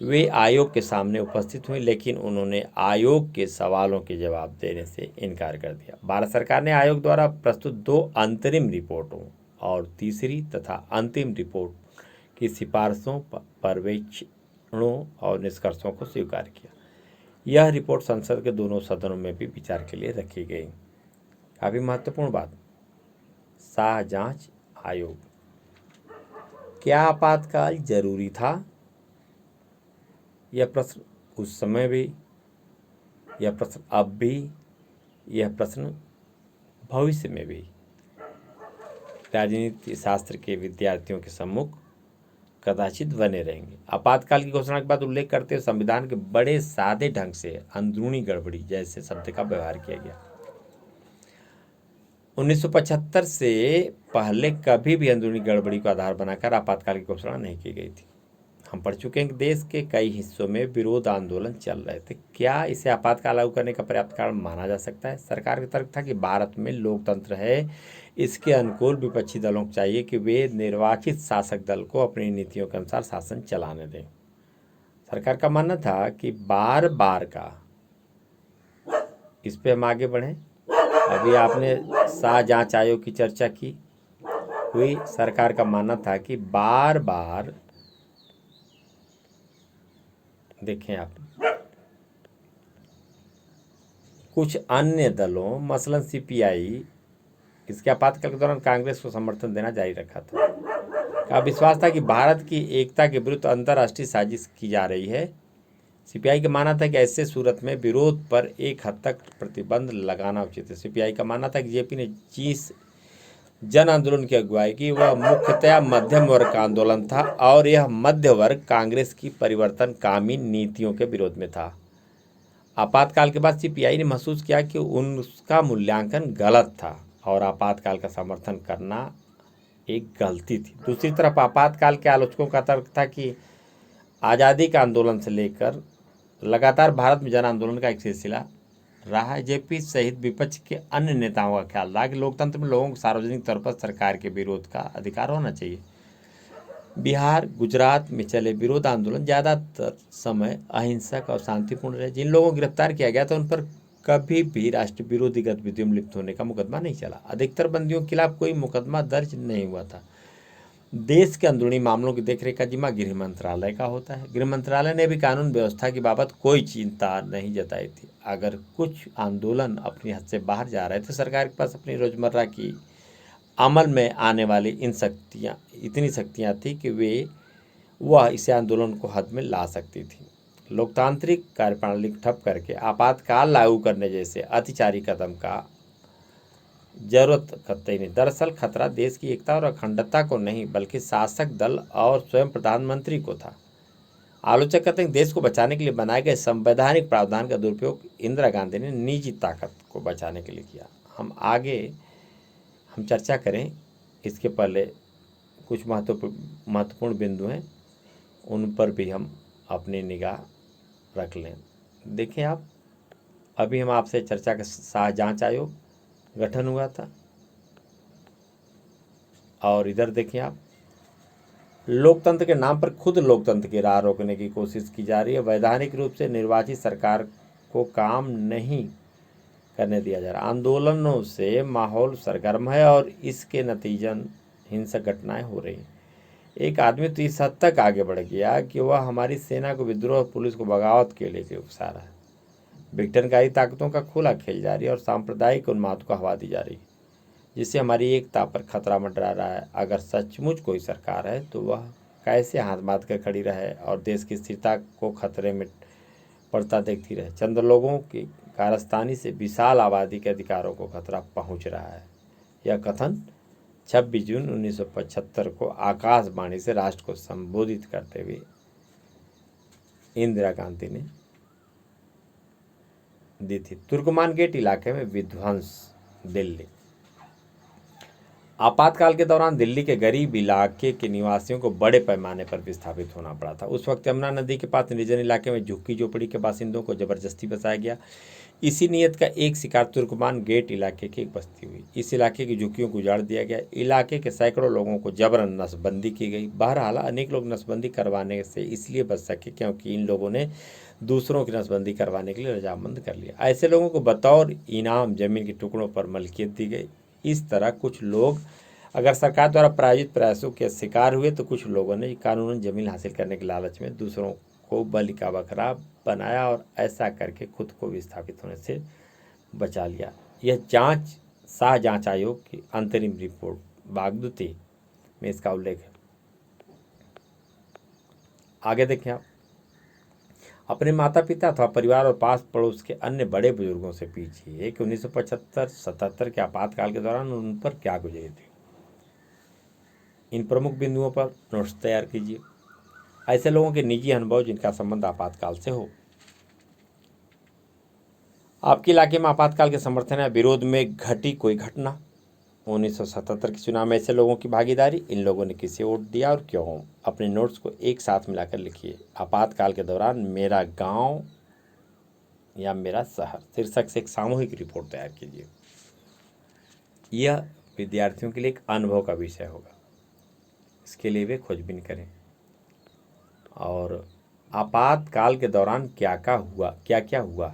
वे आयोग के सामने उपस्थित हुई, लेकिन उन्होंने आयोग के सवालों के जवाब देने से इनकार कर दिया। भारत सरकार ने आयोग द्वारा प्रस्तुत 2 अंतरिम रिपोर्टों और तीसरी तथा अंतिम रिपोर्ट की सिफारिशों, पर्यवेक्षणों और निष्कर्षों को स्वीकार किया। यह रिपोर्ट संसद के दोनों सदनों में भी विचार के लिए रखी गई। काफ़ी महत्वपूर्ण बात, शाह जांच आयोग। क्या आपातकाल जरूरी था? यह प्रश्न उस समय भी, यह प्रश्न अब भी, यह प्रश्न भविष्य में भी राजनीति शास्त्र के विद्यार्थियों के सम्मुख कदाचित बने रहेंगे। आपातकाल की घोषणा के बाद उल्लेख करते हुए संविधान के बड़े सादे ढंग से अंदरूनी गड़बड़ी जैसे शब्द का व्यवहार किया गया। 1975 से पहले कभी भी अंदरूनी गड़बड़ी को आधार बनाकर आपातकाल की घोषणा नहीं की गई थी। हम पढ़ चुके हैं कि देश के कई हिस्सों में विरोध आंदोलन चल रहे थे। क्या इसे आपातकाल लागू करने का पर्याप्त कारण माना जा सकता है? सरकार का तर्क था कि भारत में लोकतंत्र है, इसके अनुकूल विपक्षी दलों को चाहिए कि वे निर्वाचित शासक दल को अपनी नीतियों के अनुसार शासन चलाने दें। सरकार का मानना था कि बार बार का, इस पे हम आगे बढ़ें। अभी आपने शाह जांच आयोग की चर्चा की हुई। सरकार का मानना था कि बार बार, देखें आप, कुछ अन्य दलों मसलन सीपीआई इसके आपातकाल के दौरान कांग्रेस को समर्थन देना जारी रखा था। का विश्वास था कि भारत की एकता के विरुद्ध अंतर्राष्ट्रीय साजिश की जा रही है। सीपीआई का मानना था कि ऐसे सूरत में विरोध पर एक हद तक प्रतिबंध लगाना उचित है। सीपीआई का मानना था कि जेपी ने जिस जन आंदोलन की अगुवाई की वह मुख्यतया मध्यम वर्ग का आंदोलन था और यह मध्य वर्ग कांग्रेस की परिवर्तनकामी नीतियों के विरोध में था। आपातकाल के बाद सीपीआई ने महसूस किया कि उनका मूल्यांकन गलत था और आपातकाल का समर्थन करना एक गलती थी। दूसरी तरफ आपातकाल के आलोचकों का तर्क था कि आज़ादी का आंदोलन से लेकर लगातार भारत में जन आंदोलन का एक सिलसिला रहा है। जेपी सहित विपक्ष के अन्य नेताओं का ख्याल था कि लोकतंत्र में लोगों को सार्वजनिक तौर पर सरकार के विरोध का अधिकार होना चाहिए। बिहार, गुजरात में चले विरोध आंदोलन ज़्यादातर समय अहिंसक और शांतिपूर्ण रहे। जिन लोगों को गिरफ्तार किया गया था उन पर कभी भी राष्ट्र विरोधी गतिविधियों में लिप्त होने का मुकदमा नहीं चला। अधिकतर बंदियों के खिलाफ कोई मुकदमा दर्ज नहीं हुआ था। देश के अंदरूनी मामलों की देखरेख का जिम्मा गृह मंत्रालय का होता है। गृह मंत्रालय ने भी कानून व्यवस्था की बाबत कोई चिंता नहीं जताई थी। अगर कुछ आंदोलन अपनी हद से बाहर जा रहे थे, सरकार के पास अपनी रोजमर्रा की अमल में आने वाली इतनी शक्तियाँ थी कि वह इसे आंदोलन को हद में ला सकती थी। लोकतांत्रिक कार्यप्रणाली को ठप करके आपातकाल लागू करने जैसे अतिचारी कदम का जरूरत कतई नहीं। दरअसल खतरा देश की एकता और अखंडता को नहीं बल्कि शासक दल और स्वयं प्रधानमंत्री को था। आलोचक कहते हैं देश को बचाने के लिए बनाए गए संवैधानिक प्रावधान का दुरुपयोग इंदिरा गांधी ने निजी ताकत को बचाने के लिए किया। हम चर्चा करें, इसके पहले कुछ महत्वपूर्ण बिंदु हैं, उन पर भी हम अपनी निगाह रख लें। देखिए आप, अभी हम आपसे चर्चा का शाह जांच आयोग गठन हुआ था और इधर देखिए आप, लोकतंत्र के नाम पर खुद लोकतंत्र की राह रोकने की कोशिश की जा रही है। वैधानिक रूप से निर्वाचित सरकार को काम नहीं करने दिया जा रहा। आंदोलनों से माहौल सरगर्म है और इसके नतीजन हिंसक घटनाएं हो रही हैं। एक आदमी तो इस हद तक आगे बढ़ गया कि वह हमारी सेना को विद्रोह और पुलिस को बगावत के लिए उकसा रहा है। विघटनकारी ताकतों का खुला खेल जारी है और सांप्रदायिक उन्माद को हवा दी जा रही है, जिससे हमारी एकता पर खतरा मंडरा रहा है। अगर सचमुच कोई सरकार है तो वह कैसे हाथ बांध कर खड़ी रहे और देश की स्थिरता को खतरे में पड़ता देखती रहे। चंद लोगों की कारस्तानी से विशाल आबादी के अधिकारों को खतरा पहुंच रहा है। यह कथन 26 जून 1975 को आकाशवाणी से राष्ट्र को संबोधित करते हुए इंदिरा गांधी ने दी थी। तुर्कमान गेट इलाके में विध्वंस। दिल्ली। आपातकाल के दौरान दिल्ली के गरीब इलाके के निवासियों को बड़े पैमाने पर विस्थापित होना पड़ा था। उस वक्त यमुना नदी के पास निर्जन इलाके में झुग्गी झोपड़ी के बासिंदों को जबरदस्ती बसाया गया। इसी नीयत का एक शिकार तुर्कमान गेट इलाके की एक बस्ती हुई। इस इलाके की झुग्गियों को उजाड़ दिया गया। इलाके के सैकड़ों लोगों को जबरन नसबंदी की गई। बहरहाल अनेक लोग नसबंदी करवाने से इसलिए बच सके क्योंकि इन लोगों ने दूसरों की नसबंदी करवाने के लिए रजामंद कर लिया। ऐसे लोगों को बतौर इनाम जमीन के टुकड़ों पर मलकियत दी गई। इस तरह कुछ लोग अगर सरकार द्वारा प्रायोजित प्रयासों के शिकार हुए तो कुछ लोगों ने कानूनन जमीन हासिल करने के लालच में दूसरों को बलि का बकरा बनाया और ऐसा करके खुद को विस्थापित होने से बचा लिया। यह जांच शाह जांच आयोग की अंतरिम रिपोर्ट बागदूती में इसका उल्लेख है। आगे देखें आप। अपने माता पिता अथवा परिवार और पास पड़ोस के अन्य बड़े बुजुर्गों से पूछिए कि 1975-77 के आपातकाल के दौरान उन पर क्या गुजरी थी। इन प्रमुख बिंदुओं पर नोट्स तैयार कीजिए। ऐसे लोगों के निजी अनुभव जिनका संबंध आपातकाल से हो। आपके इलाके में आपातकाल के समर्थन या विरोध में घटी कोई घटना। 1977 के चुनाव में ऐसे लोगों की भागीदारी। इन लोगों ने किसे वोट दिया और क्यों। अपने नोट्स को एक साथ मिलाकर लिखिए। आपातकाल के दौरान मेरा गांव या मेरा शहर शीर्षक से एक सामूहिक रिपोर्ट तैयार कीजिए। यह विद्यार्थियों के लिए एक अनुभव का विषय होगा। इसके लिए वे खोजबीन करें और आपातकाल के दौरान क्या क्या हुआ।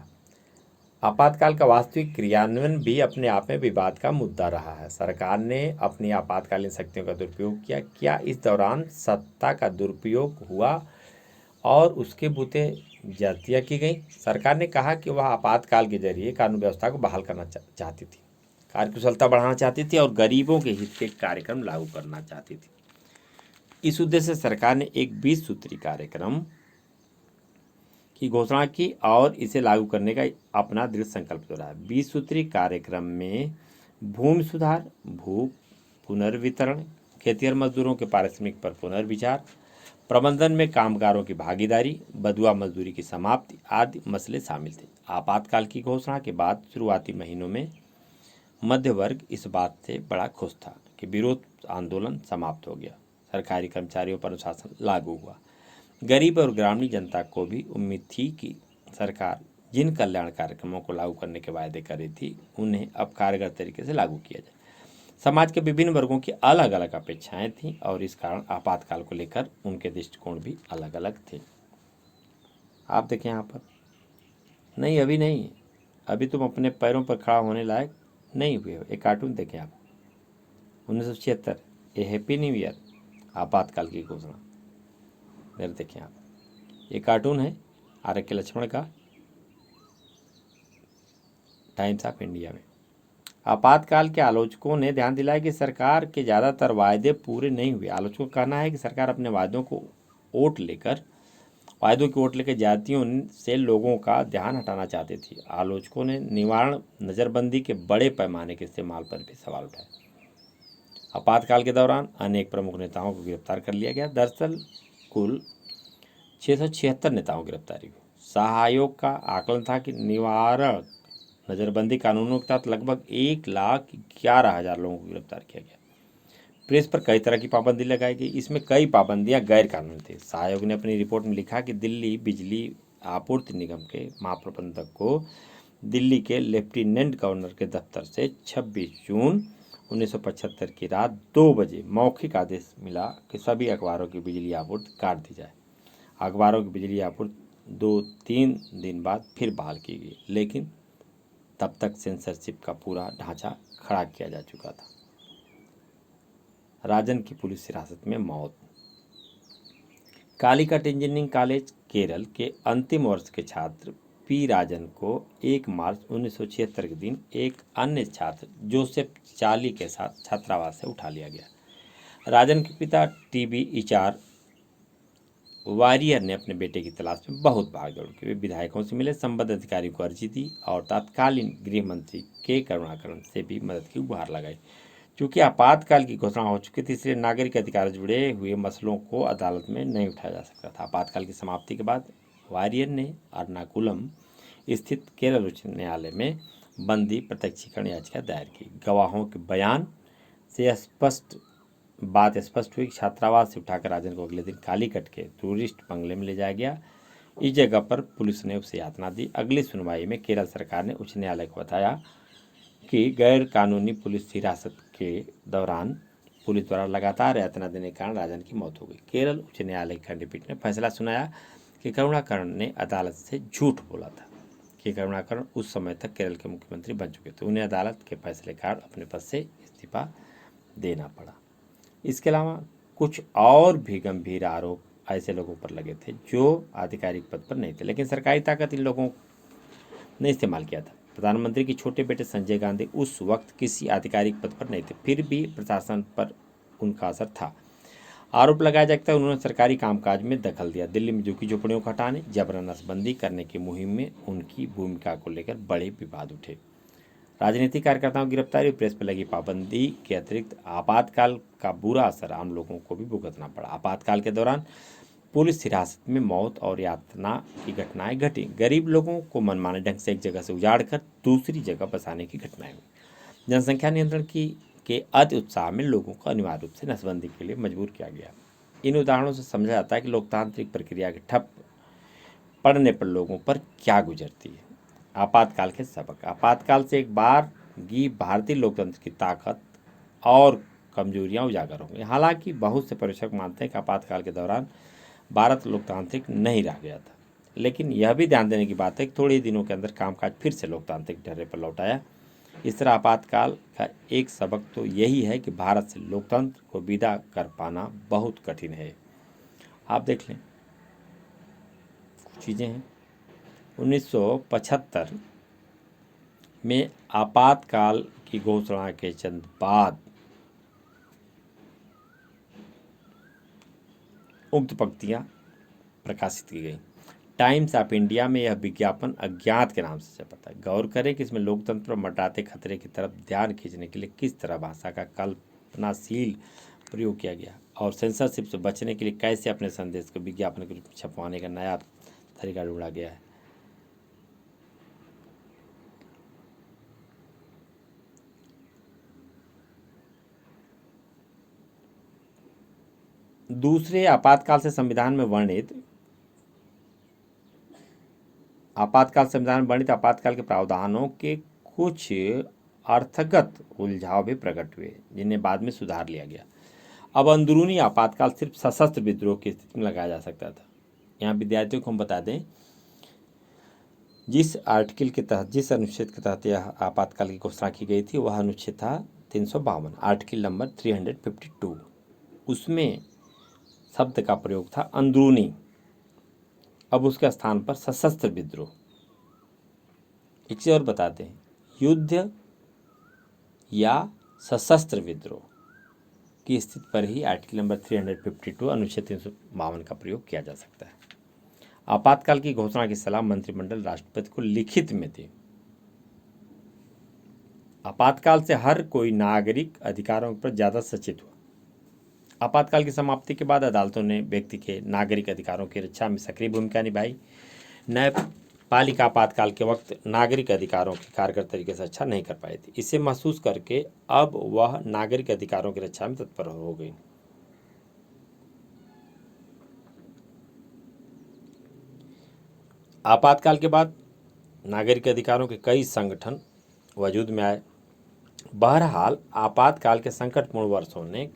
आपातकाल का वास्तविक क्रियान्वयन भी अपने आप में विवाद का मुद्दा रहा है। सरकार ने अपनी आपातकालीन शक्तियों का दुरुपयोग किया। क्या इस दौरान सत्ता का दुरुपयोग हुआ और उसके बूते ज्यादतियाँ की गई। सरकार ने कहा कि वह आपातकाल के जरिए कानून व्यवस्था को बहाल करना चाहती थी, कार्यकुशलता बढ़ाना चाहती थी और गरीबों के हित के कार्यक्रम लागू करना चाहती थी। इस उद्देश्य से सरकार ने एक 20 सूत्री कार्यक्रम की घोषणा की और इसे लागू करने का अपना दृढ़ संकल्प दोहराया। 20 सूत्री कार्यक्रम में भूमि सुधार, भू पुनर्वितरण, खेतिहर मजदूरों के पारिश्रमिक पर पुनर्विचार, प्रबंधन में कामगारों की भागीदारी, बदुआ मजदूरी की समाप्ति आदि मसले शामिल थे। आपातकाल की घोषणा के बाद शुरुआती महीनों में मध्य वर्ग इस बात से बड़ा खुश था कि विरोध आंदोलन समाप्त हो गया, सरकारी कर्मचारियों पर अनुशासन लागू हुआ। गरीब और ग्रामीण जनता को भी उम्मीद थी कि सरकार जिन कल्याण कार्यक्रमों को लागू करने के वायदे कर रही थी उन्हें अब कारगर तरीके से लागू किया जाए। समाज के विभिन्न वर्गों की अलग अलग अपेक्षाएं थीं और इस कारण आपातकाल को लेकर उनके दृष्टिकोण भी अलग अलग थे। आप देखें यहाँ पर, नहीं अभी नहीं, अभी तुम अपने पैरों पर खड़ा होने लायक नहीं हुए हो। एक कार्टून देखें आप, 1976 ए हैप्पी न्यू ईयर, आपातकाल की घोषणा। मेरे देखें आप, ये कार्टून है आर.के. लक्ष्मण का, टाइम्स ऑफ इंडिया में। आपातकाल के आलोचकों ने ध्यान दिलाया कि सरकार के ज़्यादातर वायदे पूरे नहीं हुए। आलोचकों का कहना है कि सरकार अपने वादों की ओट लेकर जातियों से लोगों का ध्यान हटाना चाहती थी। आलोचकों ने निवारण नज़रबंदी के बड़े पैमाने के इस्तेमाल पर भी सवाल उठाए। आपातकाल के दौरान अनेक प्रमुख नेताओं को गिरफ्तार कर लिया गया। दरअसल कुल 676 नेताओं की गिरफ्तारी हुई। शाह आयोग का आकलन था कि निवारक नज़रबंदी कानूनों के तहत लगभग 1,11,000 लोगों को गिरफ्तार किया गया। प्रेस पर कई तरह की पाबंदी लगाई गई। इसमें कई पाबंदियां गैर कानूनी थी। शाह आयोग ने अपनी रिपोर्ट में लिखा कि दिल्ली बिजली आपूर्ति निगम के महाप्रबंधक को दिल्ली के लेफ्टिनेंट गवर्नर के दफ्तर से 26 जून 1975 की रात 2 बजे मौखिक आदेश मिला कि सभी अखबारों की बिजली आपूर्ति काट दी जाए। अखबारों की बिजली आपूर्ति 2-3 दिन बाद फिर बहाल की गई, लेकिन तब तक सेंसरशिप का पूरा ढांचा खड़ा किया जा चुका था। राजन की पुलिस हिरासत में मौत। कालीकट इंजीनियरिंग कॉलेज केरल के अंतिम वर्ष के छात्र पी राजन को 1 मार्च 1976 के दिन एक अन्य छात्र जोसेफ चाली के साथ छात्रावास से उठा लिया गया। राजन के पिता टीबी इचार वारियर ने अपने बेटे की तलाश में बहुत भागदौड़ की। वे विधायकों से मिले, संबद्ध अधिकारियों को अर्जी दी और तत्कालीन गृह मंत्री के करुणाकरण से भी मदद की गुहार लगाई। क्योंकि आपातकाल की घोषणा हो चुकी थी, इसलिए नागरिक अधिकार से जुड़े हुए मसलों को अदालत में नहीं उठाया जा सकता था। आपातकाल की समाप्ति के बाद वारियर ने एर्नाकुलम स्थित केरल उच्च न्यायालय में बंदी प्रत्यक्षीकरण याचिका दायर की। गवाहों के बयान से बात स्पष्ट हुई कि छात्रावास से उठाकर राजन को अगले दिन कालीकट के टूरिस्ट बंगले में ले जाया गया। इस जगह पर पुलिस ने उसे यातना दी। अगली सुनवाई में केरल सरकार ने उच्च न्यायालय को बताया कि गैर कानूनी पुलिस हिरासत के दौरान पुलिस द्वारा लगातार यातना देने के कारण राजन की मौत हो गई। केरल उच्च न्यायालय की खंडपीठ ने फैसला सुनाया कि करुणाकरण ने अदालत से झूठ बोला था कि करुणाकरण उस समय तक केरल के मुख्यमंत्री बन चुके थे। उन्हें अदालत के फैसले के कारण अपने पद से इस्तीफा देना पड़ा। इसके अलावा कुछ और भी गंभीर आरोप ऐसे लोगों पर लगे थे जो आधिकारिक पद पर नहीं थे, लेकिन सरकारी ताकत इन लोगों ने इस्तेमाल किया था। प्रधानमंत्री के छोटे बेटे संजय गांधी उस वक्त किसी आधिकारिक पद पर नहीं थे, फिर भी प्रशासन पर उनका असर था। आरोप लगाया जाता है उन्होंने सरकारी कामकाज में दखल दिया। दिल्ली में झुग्गी झोपड़ियों को हटाने, जबरन नसबंदी करने की मुहिम में उनकी भूमिका को लेकर बड़े विवाद उठे। राजनीतिक कार्यकर्ताओं की गिरफ्तारी और प्रेस पर लगी पाबंदी के अतिरिक्त आपातकाल का बुरा असर आम लोगों को भी भुगतना पड़ा। आपातकाल के दौरान पुलिस हिरासत में मौत और यातना की घटनाएं घटी। गरीब लोगों को मनमाने ढंग से एक जगह से उजाड़ कर दूसरी जगह बसाने की घटनाएं हुई। जनसंख्या नियंत्रण के अति उत्साह में लोगों को अनिवार्य रूप से नसबंदी के लिए मजबूर किया गया। इन उदाहरणों से समझा जाता है कि लोकतांत्रिक प्रक्रिया के ठप पड़ने पर लोगों पर क्या गुजरती है। आपातकाल के सबक। आपातकाल से एक बार की भारतीय लोकतंत्र की ताकत और कमजोरियां उजागर होंगी। हालांकि बहुत से पर्यवेक्षक मानते हैं कि आपातकाल के दौरान भारत लोकतांत्रिक नहीं रह गया था, लेकिन यह भी ध्यान देने की बात है कि थोड़े ही दिनों के अंदर कामकाज फिर से लोकतांत्रिक ढर्रे पर लौट आया। इस तरह आपातकाल का एक सबक तो यही है कि भारत से लोकतंत्र को विदा कर पाना बहुत कठिन है। आप देख लें, कुछ चीज़ें हैं। 1975 में आपातकाल की घोषणा के चंद बाद उक्त पंक्तियां प्रकाशित की गई। टाइम्स ऑफ इंडिया में यह विज्ञापन अज्ञात के नाम से छपा था। गौर करें कि इसमें लोकतंत्र पर मंडराते खतरे की तरफ ध्यान खींचने के लिए किस तरह भाषा का कल्पनाशील प्रयोग किया गया और सेंसरशिप से बचने के लिए कैसे अपने संदेश को विज्ञापन के रूप में छपवाने का नया तरीका ढूंढा गया है। दूसरे आपातकाल से संविधान में वर्णित आपातकाल के प्रावधानों के कुछ अर्थगत उलझाव भी प्रकट हुए, जिन्हें बाद में सुधार लिया गया। अब अंदरूनी आपातकाल सिर्फ सशस्त्र विद्रोह की स्थिति में लगाया जा सकता था। यहाँ विद्यार्थियों को हम बता दें, जिस अनुच्छेद के तहत यह आपातकाल की घोषणा की गई थी वह अनुच्छेद था 352, आर्टिकल नंबर 352। उसमें शब्द का प्रयोग था अंदरूनी। अब उसके स्थान पर सशस्त्र विद्रोह। एक चीज और बताते हैं, युद्ध या सशस्त्र विद्रोह की स्थिति पर ही आर्टिकल नंबर 352 अनुच्छेद 352 का प्रयोग किया जा सकता है। आपातकाल की घोषणा की सलाह मंत्रिमंडल राष्ट्रपति को लिखित में थी। आपातकाल से हर कोई नागरिक अधिकारों पर ज्यादा सचेत हुआ। आपातकाल की समाप्ति के बाद अदालतों ने व्यक्ति के नागरिक अधिकारों की रक्षा में सक्रिय भूमिका निभाई। न्यायपालिका आपातकाल के वक्त नागरिक अधिकारों की कारगर तरीके से रक्षा नहीं कर पाई थी। इसे महसूस करके अब वह नागरिक अधिकारों की रक्षा में तत्पर हो गई। आपातकाल के बाद नागरिक अधिकारों के कई संगठन वजूद में आए। बहरहाल आपातकाल के संकटपूर्ण वर्षों ने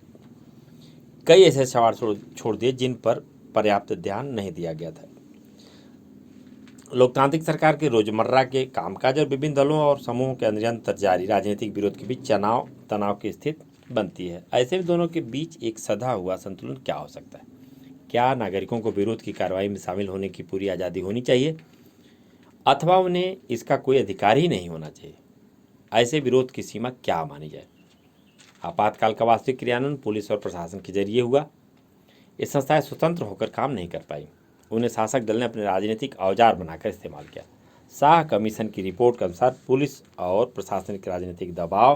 कई ऐसे सवाल छोड़ दिए जिन पर पर्याप्त ध्यान नहीं दिया गया था। लोकतांत्रिक सरकार के रोजमर्रा के कामकाज और विभिन्न दलों और समूहों के निरंतर जारी राजनीतिक विरोध के बीच तनाव की स्थिति बनती है। ऐसे में दोनों के बीच एक सधा हुआ संतुलन क्या हो सकता है? क्या नागरिकों को विरोध की कार्रवाई में शामिल होने की पूरी आज़ादी होनी चाहिए अथवा उन्हें इसका कोई अधिकार ही नहीं होना चाहिए? ऐसे विरोध की सीमा क्या मानी जाए? आपातकाल का वास्तविक क्रियान्वयन पुलिस और प्रशासन के जरिए हुआ ये संस्थाएं स्वतंत्र होकर काम नहीं कर पाई, उन्हें शासक दल ने अपने राजनीतिक औजार बनाकर इस्तेमाल किया। शाह कमीशन की रिपोर्ट के अनुसार पुलिस और प्रशासन के राजनीतिक दबाव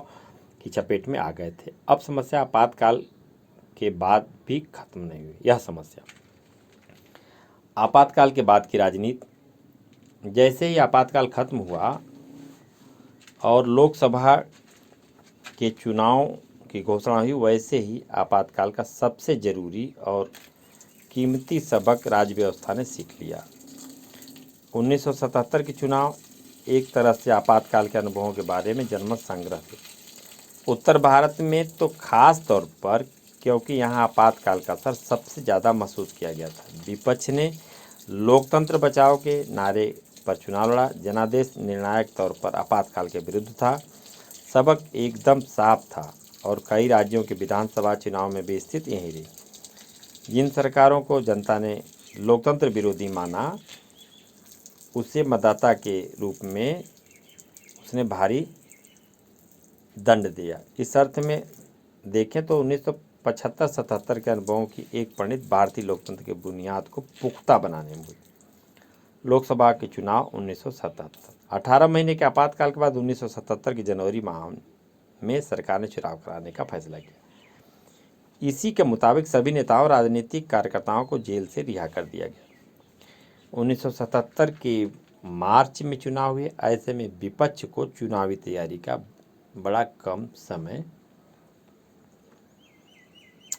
की चपेट में आ गए थे। अब समस्या आपातकाल के बाद भी खत्म नहीं हुई। यह समस्या आपातकाल के बाद की राजनीति। जैसे ही आपातकाल खत्म हुआ और लोकसभा के चुनाव की घोषणा हुई, वैसे ही आपातकाल का सबसे जरूरी और कीमती सबक राज्य व्यवस्था ने सीख लिया। 1977 के चुनाव एक तरह से आपातकाल के अनुभवों के बारे में जनमत संग्रह थे। उत्तर भारत में तो खास तौर पर, क्योंकि यहाँ आपातकाल का असर सबसे ज़्यादा महसूस किया गया था। विपक्ष ने लोकतंत्र बचाओ के नारे पर चुनाव लड़ा, जनादेश निर्णायक तौर पर आपातकाल के विरुद्ध था। सबक एकदम साफ था और कई राज्यों के विधानसभा चुनाव में भी स्थिति यही रही। जिन सरकारों को जनता ने लोकतंत्र विरोधी माना, उसे मतदाता के रूप में उसने भारी दंड दिया। इस अर्थ में देखें तो 1975-77 के अनुभवों की एक परिणति भारतीय लोकतंत्र के बुनियाद को पुख्ता बनाने में हुई। लोकसभा के चुनाव 1977। 18 महीने के आपातकाल के बाद 1977 की जनवरी माह में सरकार ने चुनाव कराने का फैसला किया। इसी के मुताबिक सभी नेताओं और राजनीतिक कार्यकर्ताओं को जेल से रिहा कर दिया गया। 1977 के मार्च में चुनाव हुए। ऐसे में विपक्ष को चुनावी तैयारी का बड़ा कम समय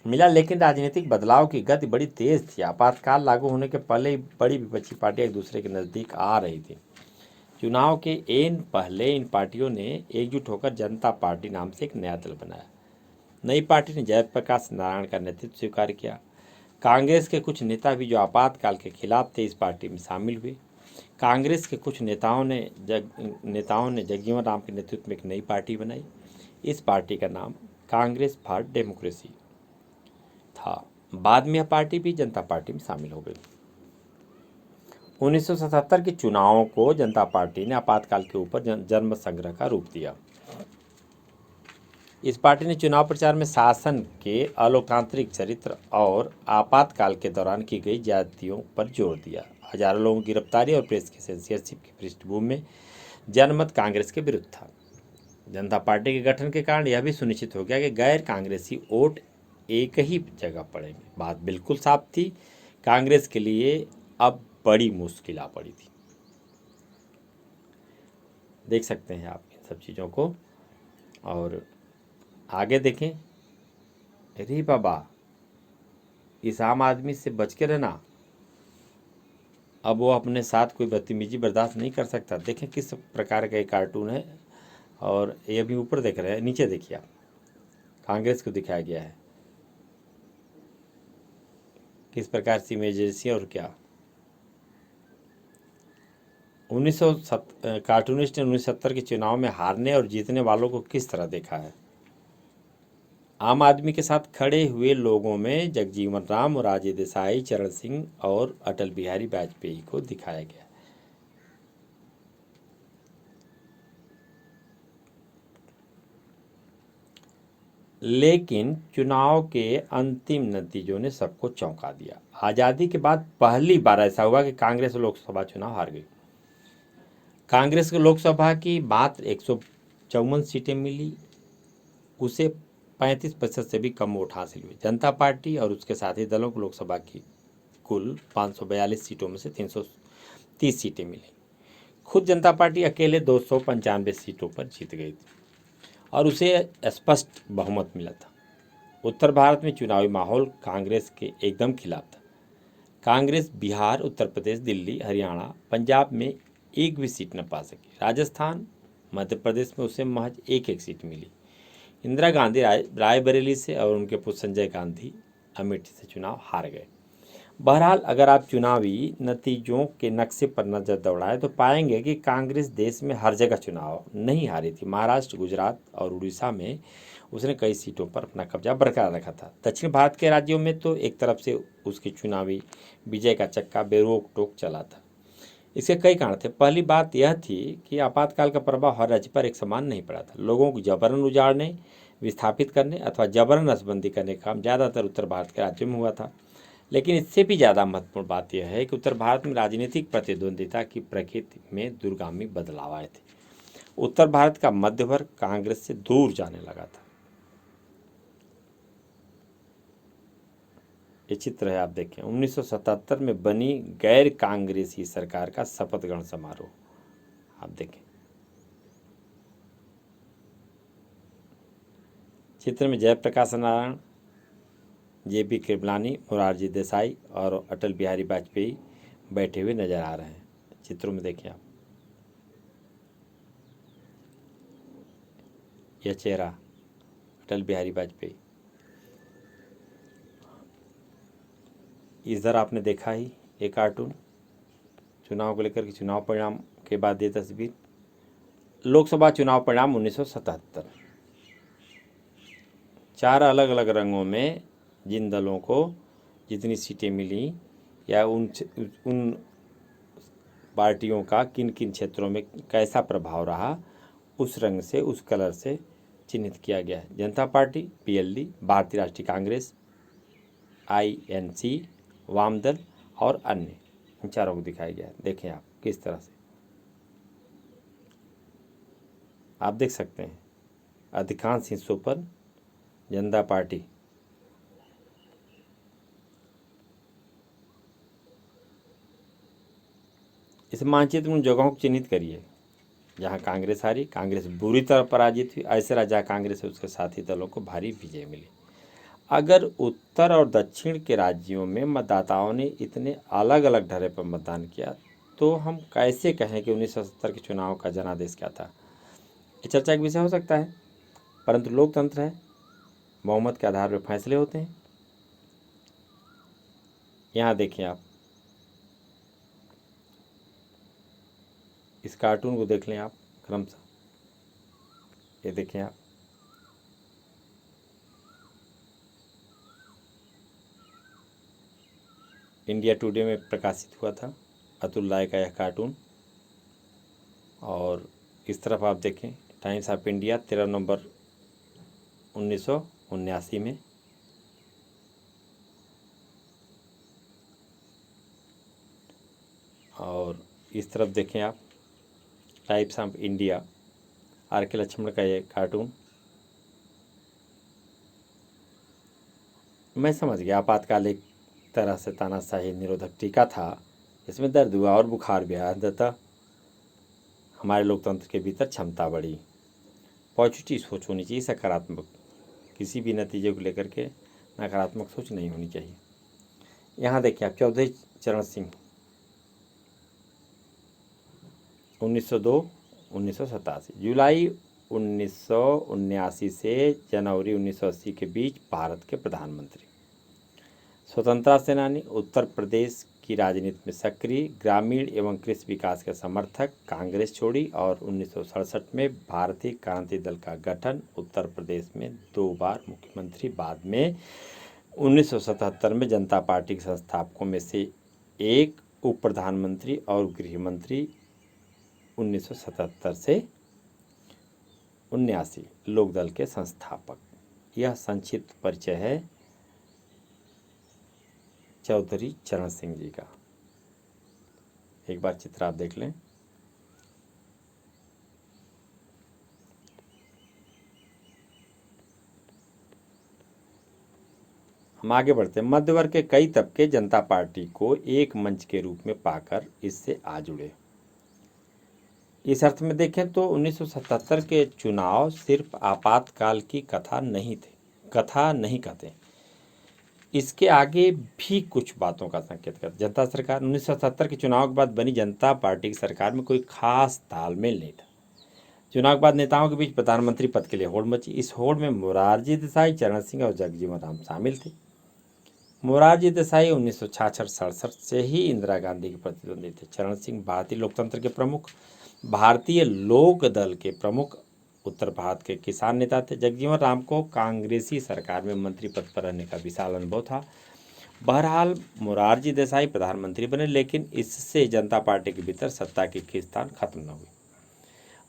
मिला, लेकिन राजनीतिक बदलाव की गति बड़ी तेज थी। आपातकाल लागू होने के पहले ही बड़ी विपक्षी पार्टियां एक दूसरे के नज़दीक आ रही थी। चुनाव के पहले इन पार्टियों ने एकजुट होकर जनता पार्टी नाम से एक नया दल बनाया। नई पार्टी ने जयप्रकाश नारायण का नेतृत्व स्वीकार किया। कांग्रेस के कुछ नेता भी जो आपातकाल के खिलाफ थे, इस पार्टी में शामिल हुए। कांग्रेस के कुछ नेताओं ने जगजीवन राम के नेतृत्व में एक नई पार्टी बनाई। इस पार्टी का नाम कांग्रेस फॉर डेमोक्रेसी था। बाद में यह पार्टी भी जनता पार्टी में शामिल हो गई। 1977 के चुनावों को जनता पार्टी ने आपातकाल के ऊपर जनमत संग्रह का रूप दिया। इस पार्टी ने चुनाव प्रचार में शासन के अलोकतांत्रिक चरित्र और आपातकाल के दौरान की गई ज्यादतियों पर जोर दिया। हजारों लोगों की गिरफ्तारी और प्रेस की सेंसरशिप की पृष्ठभूमि में जनमत कांग्रेस के विरुद्ध था। जनता पार्टी के गठन के कारण यह भी सुनिश्चित हो गया कि गैर कांग्रेसी वोट एक ही जगह पड़ेंगे। बात बिल्कुल साफ थी, कांग्रेस के लिए अब बड़ी मुश्किल आ पड़ी थी। देख सकते हैं आप इन सब चीज़ों को। और आगे देखें, अरे बाबा, इस आम आदमी से बच के रहना। अब वो अपने साथ कोई बदतमीजी बर्दाश्त नहीं कर सकता। देखें किस प्रकार का एक कार्टून है, और ये अभी ऊपर देख रहे हैं, नीचे देखिए आप, कांग्रेस को दिखाया गया है किस प्रकार से इमेजेंसी और क्या। 1970 कार्टूनिस्ट ने 1970 के चुनाव में हारने और जीतने वालों को किस तरह देखा है। आम आदमी के साथ खड़े हुए लोगों में जगजीवन राम, राजे देसाई, चरण सिंह और अटल बिहारी वाजपेयी को दिखाया गया। लेकिन चुनाव के अंतिम नतीजों ने सबको चौंका दिया। आज़ादी के बाद पहली बार ऐसा हुआ कि कांग्रेस लोकसभा चुनाव हार गई। कांग्रेस को लोकसभा की मात्र 154 सीटें मिली, उसे 35% से भी कम वोट हासिल हुए। जनता पार्टी और उसके साथी दलों को लोकसभा की कुल 542 सीटों में से 330 सीटें मिली। खुद जनता पार्टी अकेले 295 सीटों पर जीत गई थी और उसे स्पष्ट बहुमत मिला था। उत्तर भारत में चुनावी माहौल कांग्रेस के एकदम खिलाफ था। कांग्रेस बिहार, उत्तर प्रदेश, दिल्ली, हरियाणा, पंजाब में एक भी सीट न पा सकी। राजस्थान, मध्य प्रदेश में उसे महज एक सीट मिली। इंदिरा गांधी रायबरेली से और उनके पुत्र संजय गांधी अमेठी से चुनाव हार गए। बहरहाल, अगर आप चुनावी नतीजों के नक्शे पर नजर दौड़ाएं तो पाएंगे कि कांग्रेस देश में हर जगह चुनाव नहीं हारी थी। महाराष्ट्र, गुजरात और उड़ीसा में उसने कई सीटों पर अपना कब्जा बरकरार रखा था। दक्षिण भारत के राज्यों में तो एक तरफ से उसकी चुनावी विजय का चक्का बेरोक टोक चला था। इसके कई कारण थे। पहली बात यह थी कि आपातकाल का प्रभाव हर राज्य पर एक समान नहीं पड़ा था। लोगों को जबरन उजाड़ने, विस्थापित करने अथवा जबरन नसबंदी करने का काम ज़्यादातर उत्तर भारत के राज्यों में हुआ था। लेकिन इससे भी ज़्यादा महत्वपूर्ण बात यह है कि उत्तर भारत में राजनीतिक प्रतिद्वंदिता की प्रकृति में दूरगामी बदलाव आए थे। उत्तर भारत का मध्य वर्ग कांग्रेस से दूर जाने लगा था। ये चित्र है, आप देखें। 1977 में बनी गैर कांग्रेसी सरकार का शपथ ग्रहण समारोह, आप देखें। चित्र में जयप्रकाश नारायण, जेपी कृपलानी, मोरारजी देसाई और अटल बिहारी वाजपेयी बैठे हुए नजर आ रहे हैं। चित्रों में देखें आप, यह चेहरा अटल बिहारी वाजपेयी। इधर आपने देखा ही एक कार्टून चुनाव को लेकर के, चुनाव परिणाम के बाद ये तस्वीर। लोकसभा चुनाव परिणाम 1977, 4 अलग अलग रंगों में जिन दलों को जितनी सीटें मिली या उन पार्टियों का किन किन क्षेत्रों में कैसा प्रभाव रहा, उस रंग से, उस कलर से चिन्हित किया गया है। जनता पार्टी, पीएलडी, भारतीय राष्ट्रीय कांग्रेस, आईएनसी, वाम दल और अन्य, इन चारों को दिखाया गया है। देखें आप किस तरह से, आप देख सकते हैं अधिकांश हिस्सों पर जनता पार्टी। इस मानचित्र में उन जगहों को चिन्हित करिए जहां कांग्रेस हारी, कांग्रेस बुरी तरह पराजित हुई। ऐसे राज्य कांग्रेस और उसके साथी दलों को भारी विजय मिली। अगर उत्तर और दक्षिण के राज्यों में मतदाताओं ने इतने अलग अलग ढर्रे पर मतदान किया तो हम कैसे कहें कि 1970 के चुनाव का जनादेश क्या था? ये चर्चा का विषय हो सकता है, परंतु लोकतंत्र है, बहुमत के आधार पर फैसले होते हैं। यहाँ देखिए आप, इस कार्टून को देख लें आप क्रमशः, ये देखें आप, इंडिया टुडे में प्रकाशित हुआ था अतुल राय का यह कार्टून। और इस तरफ आप देखें टाइम्स ऑफ इंडिया 13 नवंबर 1979 में। और इस तरफ देखें आप Times of India R K. Laxman का ये कार्टून। मैं समझ गया, आपातकाल एक तरह से तानाशाही निरोधक टीका था, इसमें दर्द हुआ और बुखार भी आया। अंततः हमारे लोकतंत्र के भीतर क्षमता बढ़ी। पॉजिटिव सोच होनी चाहिए, सकारात्मक। किसी भी नतीजे को लेकर के नकारात्मक सोच नहीं होनी चाहिए। यहाँ देखिए आप, चौधरी चरण सिंह 1902-1987, जुलाई 1979 से जनवरी 1980 के बीच भारत के प्रधानमंत्री। स्वतंत्रता सेनानी, उत्तर प्रदेश की राजनीति में सक्रिय, ग्रामीण एवं कृषि विकास के समर्थक, कांग्रेस छोड़ी और 1967 में भारतीय क्रांति दल का गठन, उत्तर प्रदेश में 2 बार मुख्यमंत्री, बाद में 1977 में जनता पार्टी के संस्थापकों में से एक, उप प्रधानमंत्री और गृह मंत्री 1977 से 1979, लोकदल के संस्थापक। यह संक्षिप्त परिचय है चौधरी चरण सिंह जी का। एक बार चित्र आप देख लें। हम आगे बढ़ते हैं। मध्य वर्ग के कई तबके जनता पार्टी को एक मंच के रूप में पाकर इससे आ जुड़े। इस अर्थ में देखें तो 1977 के चुनाव सिर्फ आपातकाल की कथा नहीं कहते, इसके आगे भी कुछ बातों का संकेत करते। जनता सरकार 1977 के चुनाव के बाद बनी जनता पार्टी की सरकार में कोई खास तालमेल नहीं था। चुनाव के बाद नेताओं के बीच प्रधानमंत्री पद के लिए होड़ मची। इस होड़ में मोरारजी देसाई, चरण सिंह और जगजीवन राम शामिल थे। मोरारजी देसाई 1966-67 से ही इंदिरा गांधी के प्रतिद्वंदी थे। चरण सिंह भारतीय लोकतंत्र के प्रमुख, भारतीय लोक दल के प्रमुख, उत्तर भारत के किसान नेता थे। जगजीवन राम को कांग्रेसी सरकार में मंत्री पद पर रहने का विशाल अनुभव था। बहरहाल मोरारजी देसाई प्रधानमंत्री बने, लेकिन इससे जनता पार्टी के भीतर सत्ता की खींचतान खत्म न हुई।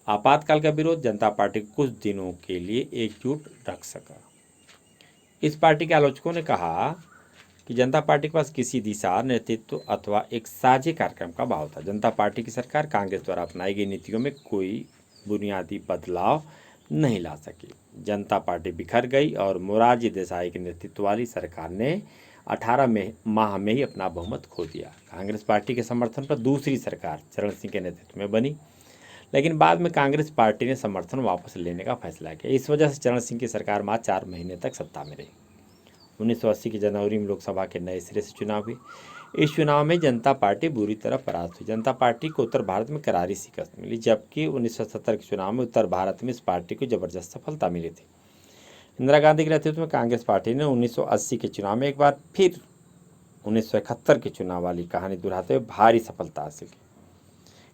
आपातकाल का विरोध जनता पार्टी कुछ दिनों के लिए एकजुट रख सका। इस पार्टी के आलोचकों ने कहा कि जनता पार्टी के पास किसी दिशा, नेतृत्व अथवा एक साझे कार्यक्रम का अभाव था। जनता पार्टी की सरकार कांग्रेस द्वारा अपनाई गई नीतियों में कोई बुनियादी बदलाव नहीं ला सकी। जनता पार्टी बिखर गई और मोरारजी देसाई के नेतृत्व वाली सरकार ने 18 माह में ही अपना बहुमत खो दिया। कांग्रेस पार्टी के समर्थन पर दूसरी सरकार चरण सिंह के नेतृत्व में बनी, लेकिन बाद में कांग्रेस पार्टी ने समर्थन वापस लेने का फैसला किया। इस वजह से चरण सिंह की सरकार मात्र 4 महीने तक सत्ता में रही। 1980 की जनवरी में लोकसभा के नए सिरे से चुनाव हुए। इस चुनाव में जनता पार्टी बुरी तरह परास्त हुई। जनता पार्टी को उत्तर भारत में करारी शिकस्त मिली, जबकि 1970 के चुनाव में उत्तर भारत में इस पार्टी को जबरदस्त सफलता मिली थी। इंदिरा गांधी के नेतृत्व में कांग्रेस पार्टी ने 1980 के चुनाव में एक बार फिर 1971 के चुनाव वाली कहानी दोहराते हुए भारी सफलता हासिल की।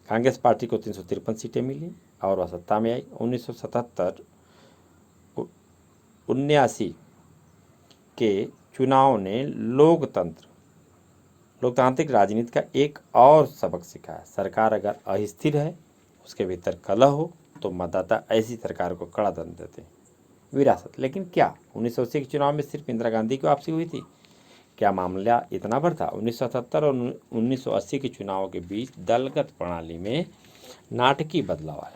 कांग्रेस पार्टी को 353 सीटें मिली और वह सत्ता में आई। 1977-79 के चुनाव ने लोकतांत्रिक राजनीति का एक और सबक सिखाया। सरकार अगर अस्थिर है, उसके भीतर कलह हो, तो मतदाता ऐसी सरकार को कड़ा दंड देते हैं। विरासत, लेकिन क्या 1980 के चुनाव में सिर्फ इंदिरा गांधी की वापसी हुई थी? क्या मामला इतना भर था? 1977 और 1980 के चुनावों के बीच दलगत प्रणाली में नाटकीय बदलाव आए।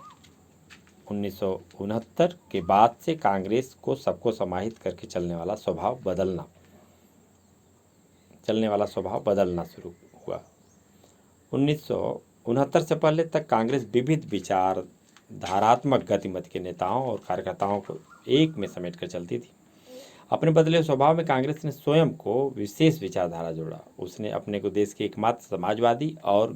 1969 के बाद से कांग्रेस को सबको समाहित करके चलने वाला स्वभाव बदलना शुरू हुआ। 1969 से पहले तक कांग्रेस विविध विचारधारात्मक गतिमति के नेताओं और कार्यकर्ताओं को एक में समेट कर चलती थी। अपने बदले स्वभाव में कांग्रेस ने स्वयं को विशेष विचारधारा जोड़ा। उसने अपने को देश के एकमात्र समाजवादी और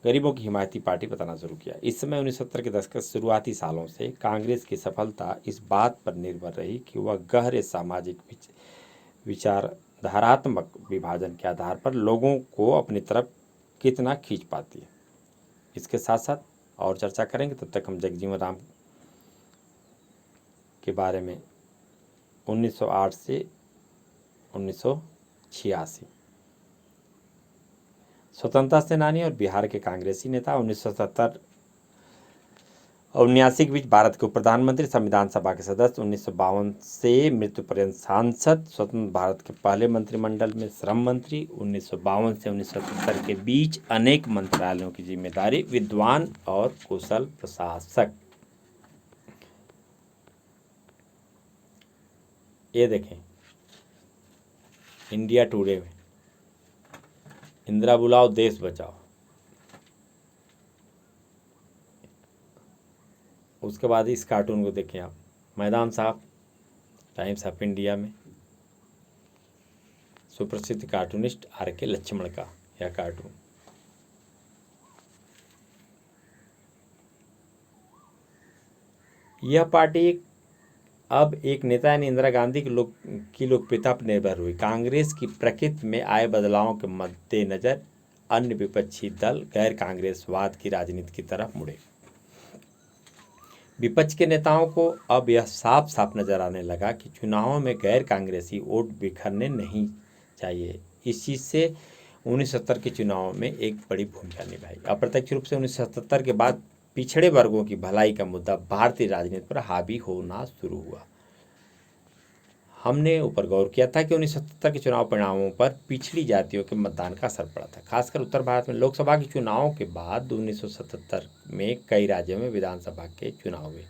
गरीबों की हिमायती पार्टी बताना शुरू किया। इस समय 1970 के दशक के शुरुआती सालों से कांग्रेस की सफलता इस बात पर निर्भर रही कि वह गहरे सामाजिक विचारधारात्मक विभाजन के आधार पर लोगों को अपनी तरफ कितना खींच पाती है। इसके साथ साथ और चर्चा करेंगे। तब तक हम जगजीवन राम के बारे में 1908 से 1986 स्वतंत्रता सेनानी और बिहार के कांग्रेसी नेता। 1970 और 1979 के बीच भारत के उप प्रधानमंत्री, संविधान सभा के सदस्य, 1952 से मृत्यु पर्यंत सांसद, स्वतंत्र भारत के पहले मंत्रिमंडल में श्रम मंत्री, 1952 से 1977 के बीच अनेक मंत्रालयों की जिम्मेदारी, विद्वान और कुशल प्रशासक। ये देखें इंडिया टुडे में, इंदिरा बुलाओ देश बचाओ। उसके बाद इस कार्टून को देखें आप, मैदान साहब, टाइम्स ऑफ इंडिया में सुप्रसिद्ध कार्टूनिस्ट R.K. लक्ष्मण का यह कार्टून। यह पार्टी अब एक नेता यानी इंदिरा गांधी की लोकप्रियता पर निर्भर हुई। कांग्रेस की प्रकृति में आए बदलावों के मद्देनजर अन्य विपक्षी दल गैर कांग्रेसवाद की राजनीति की तरफ मुड़े। विपक्ष के नेताओं को अब यह साफ साफ नजर आने लगा कि चुनावों में गैर कांग्रेसी वोट बिखरने नहीं चाहिए। इस चीज़ से 1970 के चुनाव में एक बड़ी भूमिका निभाई। अप्रत्यक्ष रूप से 1977 के बाद पिछड़े वर्गों की भलाई का मुद्दा भारतीय राजनीति पर हावी होना शुरू हुआ। हमने ऊपर गौर किया था कि 1977 के चुनाव परिणामों पर पिछड़ी जातियों के मतदान का असर पड़ा था। खासकर उत्तर भारत में लोकसभा के चुनावों के बाद 1977 में कई राज्यों में विधानसभा के चुनाव हुए।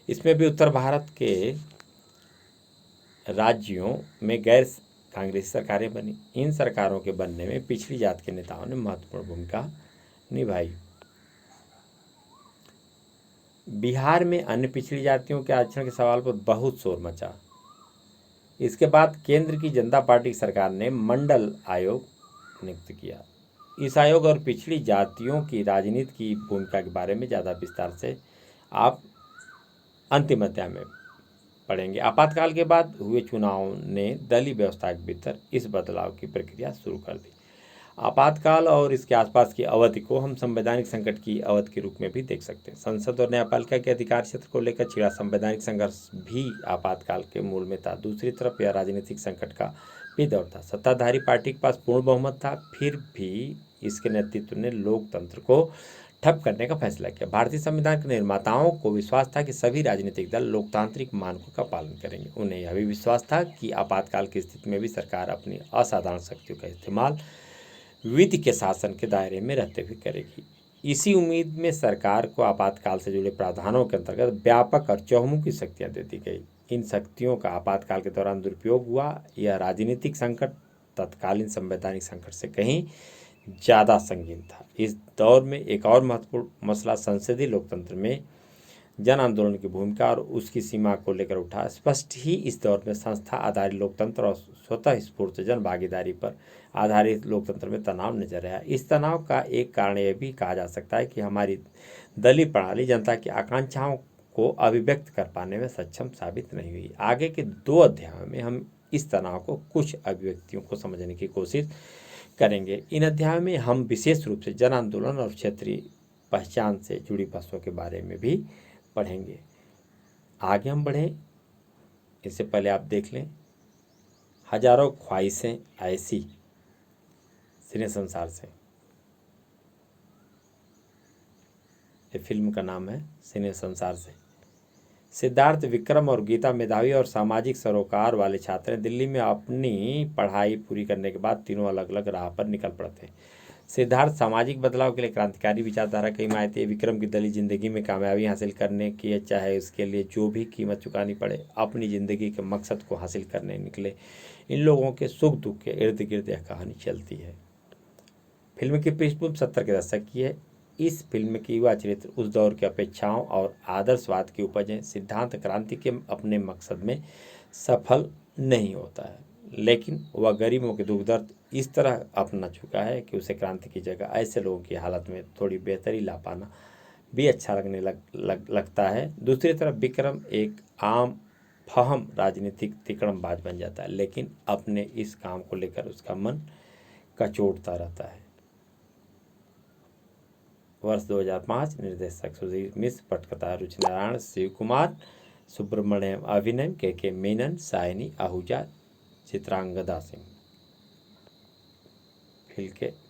इसमें भी उत्तर भारत के राज्यों में गैर कांग्रेसी सरकारें बनी। इन सरकारों के बनने में पिछड़ी जाति के नेताओं ने महत्वपूर्ण भूमिका निभाई। बिहार में अन्य पिछड़ी जातियों के आरक्षण के सवाल पर बहुत शोर मचा। इसके बाद केंद्र की जनता पार्टी की सरकार ने मंडल आयोग नियुक्त किया। इस आयोग और पिछड़ी जातियों की राजनीति की भूमिका के बारे में ज़्यादा विस्तार से आप अंतिम अध्याय में पढ़ेंगे। आपातकाल के बाद हुए चुनाव ने दलीय व्यवस्था के भीतर इस बदलाव की प्रक्रिया शुरू कर दी। आपातकाल और इसके आसपास की अवधि को हम संवैधानिक संकट की अवधि के रूप में भी देख सकते हैं। संसद और न्यायपालिका के अधिकार क्षेत्र को लेकर छिड़ा संवैधानिक संघर्ष भी आपातकाल के मूल में था। दूसरी तरफ यह राजनीतिक संकट का भी दौर था। सत्ताधारी पार्टी के पास पूर्ण बहुमत था, फिर भी इसके नेतृत्व ने लोकतंत्र को ठप करने का फैसला किया। भारतीय संविधान के निर्माताओं को विश्वास था कि सभी राजनीतिक दल लोकतांत्रिक मानकों का पालन करेंगे। उन्हें यह भी विश्वास था कि आपातकाल की स्थिति में भी सरकार अपनी असाधारण शक्तियों का इस्तेमाल विधि के शासन के दायरे में रहते हुए करेगी। इसी उम्मीद में सरकार को आपातकाल से जुड़े प्रावधानों के अंतर्गत व्यापक और चहुमुखी शक्तियां दे दी गई। इन शक्तियों का आपातकाल के दौरान दुरुपयोग हुआ। यह राजनीतिक संकट तत्कालीन संवैधानिक संकट से कहीं ज़्यादा संगीन था। इस दौर में एक और महत्वपूर्ण मसला संसदीय लोकतंत्र में जन आंदोलन की भूमिका और उसकी सीमा को लेकर उठा। स्पष्ट ही इस दौर में संस्था आधारित लोकतंत्र और स्वतः स्फूर्त जन भागीदारी पर आधारित लोकतंत्र में तनाव नजर आया। इस तनाव का एक कारण यह भी कहा जा सकता है कि हमारी दलीय प्रणाली जनता की आकांक्षाओं को अभिव्यक्त कर पाने में सक्षम साबित नहीं हुई। आगे के 2 अध्यायों में हम इस तनाव को कुछ अभिव्यक्तियों को समझने की कोशिश करेंगे। इन अध्यायों में हम विशेष रूप से जन आंदोलन और क्षेत्रीय पहचान से जुड़ी बातों के बारे में भी पढ़ेंगे। आगे हम बढ़ें इससे पहले आप देख लें हजारों ख्वाहिशें ऐसी सिने संसार से। ये फिल्म का नाम है सिने संसार से। सिद्धार्थ, विक्रम और गीता मेधावी और सामाजिक सरोकार वाले छात्र हैं। दिल्ली में अपनी पढ़ाई पूरी करने के बाद तीनों अलग अलग राह पर निकल पड़ते हैं। सिद्धार्थ सामाजिक बदलाव के लिए क्रांतिकारी विचारधारा की हिमायती है। विक्रम की दलीय जिंदगी में कामयाबी हासिल करने की चाहे उसके लिए जो भी कीमत चुकानी पड़े, अपनी जिंदगी के मकसद को हासिल करने निकले। इन लोगों के सुख दुख के इर्द गिर्द यह कहानी चलती है। फिल्म की पृष्ठभूमि 70 के दशक की है। इस फिल्म की युवा चरित्र उस दौर की अपेक्षाओं और आदर्शवाद की उपज है। सिद्धांत क्रांति के अपने मकसद में सफल नहीं होता है, लेकिन वह गरीबों के दुख दर्द इस तरह अपना चुका है कि उसे क्रांति की जगह ऐसे लोगों की हालत में थोड़ी बेहतरी ला पाना भी अच्छा लगने लगता है। दूसरी तरफ विक्रम एक आम फहम राजनीतिक तिकड़मबाज बन जाता है, लेकिन अपने इस काम को लेकर उसका मन कचोटता रहता है। वर्ष 2005। निर्देशक सुधीर मिश्र, पटकथा रुचि नारायण, शिव कुमार सुब्रमण्यम, अभिनय के मेनन, सायनी आहूजा, चित्रांगदा सिंह।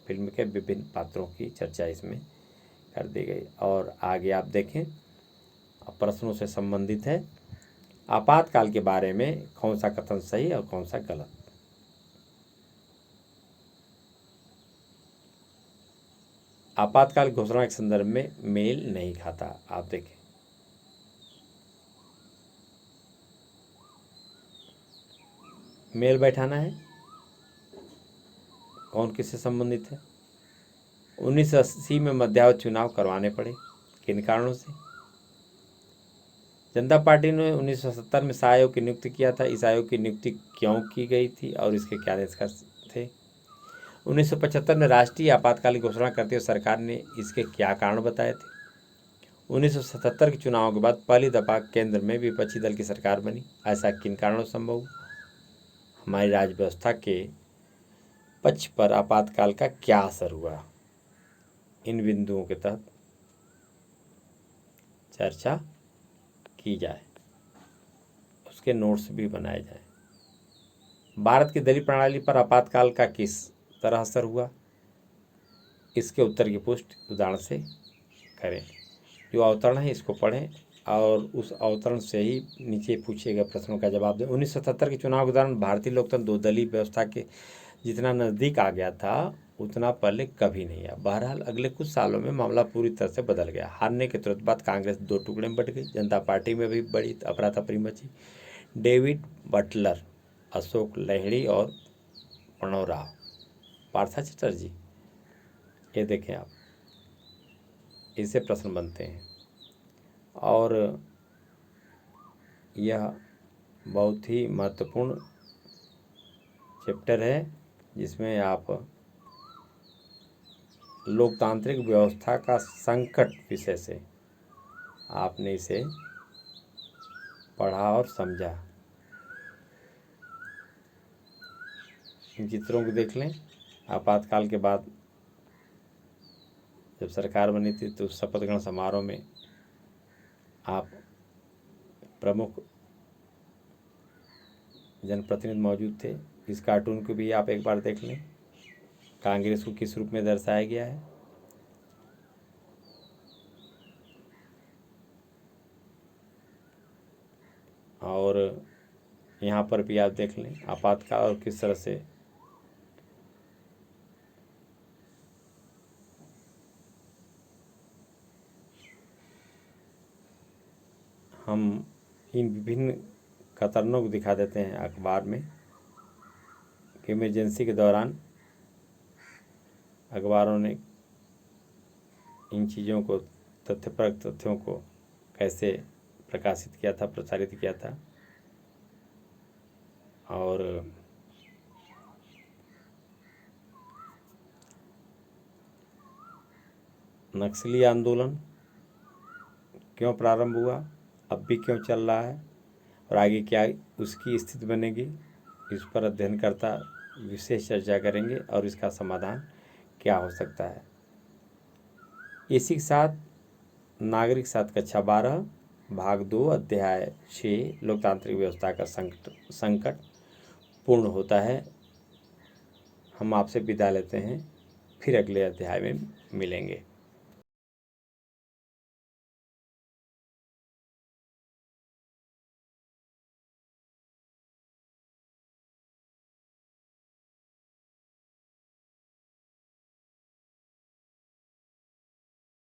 फिल्म के विभिन्न पात्रों की चर्चा इसमें कर दी गई। और आगे आप देखें प्रश्नों से संबंधित है। आपातकाल के बारे में कौन सा कथन सही और कौन सा गलत। आपातकाल घोषणा के संदर्भ में मेल नहीं खाता। आप देखें मेल बैठाना है, कौन किससे संबंधित है। 1980 में मध्यावधि चुनाव करवाने पड़े, किन कारणों से। जनता पार्टी ने 1970 में इस आयोग की नियुक्ति किया था। इस आयोग की नियुक्ति क्यों की गई थी और इसके क्या निष्कर्ष थे। 1975 में राष्ट्रीय आपातकाल की घोषणा करते हुए सरकार ने इसके क्या कारण बताए थे। 1977 के चुनावों के बाद पहली दफा केंद्र में विपक्षी दल की सरकार बनी। ऐसा किन कारणों से संभव हुआ। हमारी राज्य व्यवस्था के पक्ष पर आपातकाल का क्या असर हुआ। इन बिंदुओं के तहत चर्चा की जाए, उसके नोट्स भी बनाए जाए। भारत की दलीय प्रणाली पर आपातकाल का किस तरह असर हुआ, इसके उत्तर की पुष्टि उदाहरण से करें। जो अवतरण है इसको पढ़ें और उस अवतरण से ही नीचे पूछे गए प्रश्नों का जवाब दें। 1977 के चुनाव के दौरान भारतीय लोकतंत्र 2 दलीय व्यवस्था के जितना नज़दीक आ गया था उतना पहले कभी नहीं आया। बहरहाल अगले कुछ सालों में मामला पूरी तरह से बदल गया। हारने के तुरंत बाद कांग्रेस 2 टुकड़े में बट गई। जनता पार्टी में भी बड़ी अफरा तफरी मची। डेविड बटलर, अशोक लहिड़ी और प्रणव राव, पार्था चटर्जी, ये देखें आप, इससे प्रश्न बनते हैं। और यह बहुत ही महत्वपूर्ण चैप्टर है जिसमें आप लोकतांत्रिक व्यवस्था का संकट विषय से आपने इसे पढ़ा और समझा। इन चित्रों को देख लें। आपातकाल के बाद जब सरकार बनी थी तो शपथ ग्रहण समारोह में आप प्रमुख जनप्रतिनिधि मौजूद थे। इस कार्टून को भी आप एक बार देख लें। कांग्रेस को किस रूप में दर्शाया गया है। और यहाँ पर भी आप देख लें आपातकाल और किस तरह से हम इन विभिन्न कतरनों को दिखा देते हैं अखबार में कि इमरजेंसी के दौरान अखबारों ने इन चीज़ों को तथ्यपरक तथ्यों को कैसे प्रकाशित किया था, प्रसारित किया था। और नक्सली आंदोलन क्यों प्रारंभ हुआ, अब भी क्यों चल रहा है और आगे क्या उसकी स्थिति बनेगी, इस पर अध्ययनकर्ता विशेष चर्चा करेंगे और इसका समाधान क्या हो सकता है। इसी के साथ नागरिक साथ कक्षा 12 भाग 2 अध्याय 6 लोकतांत्रिक व्यवस्था का संकट पूर्ण होता है। हम आपसे विदा लेते हैं, फिर अगले अध्याय में मिलेंगे।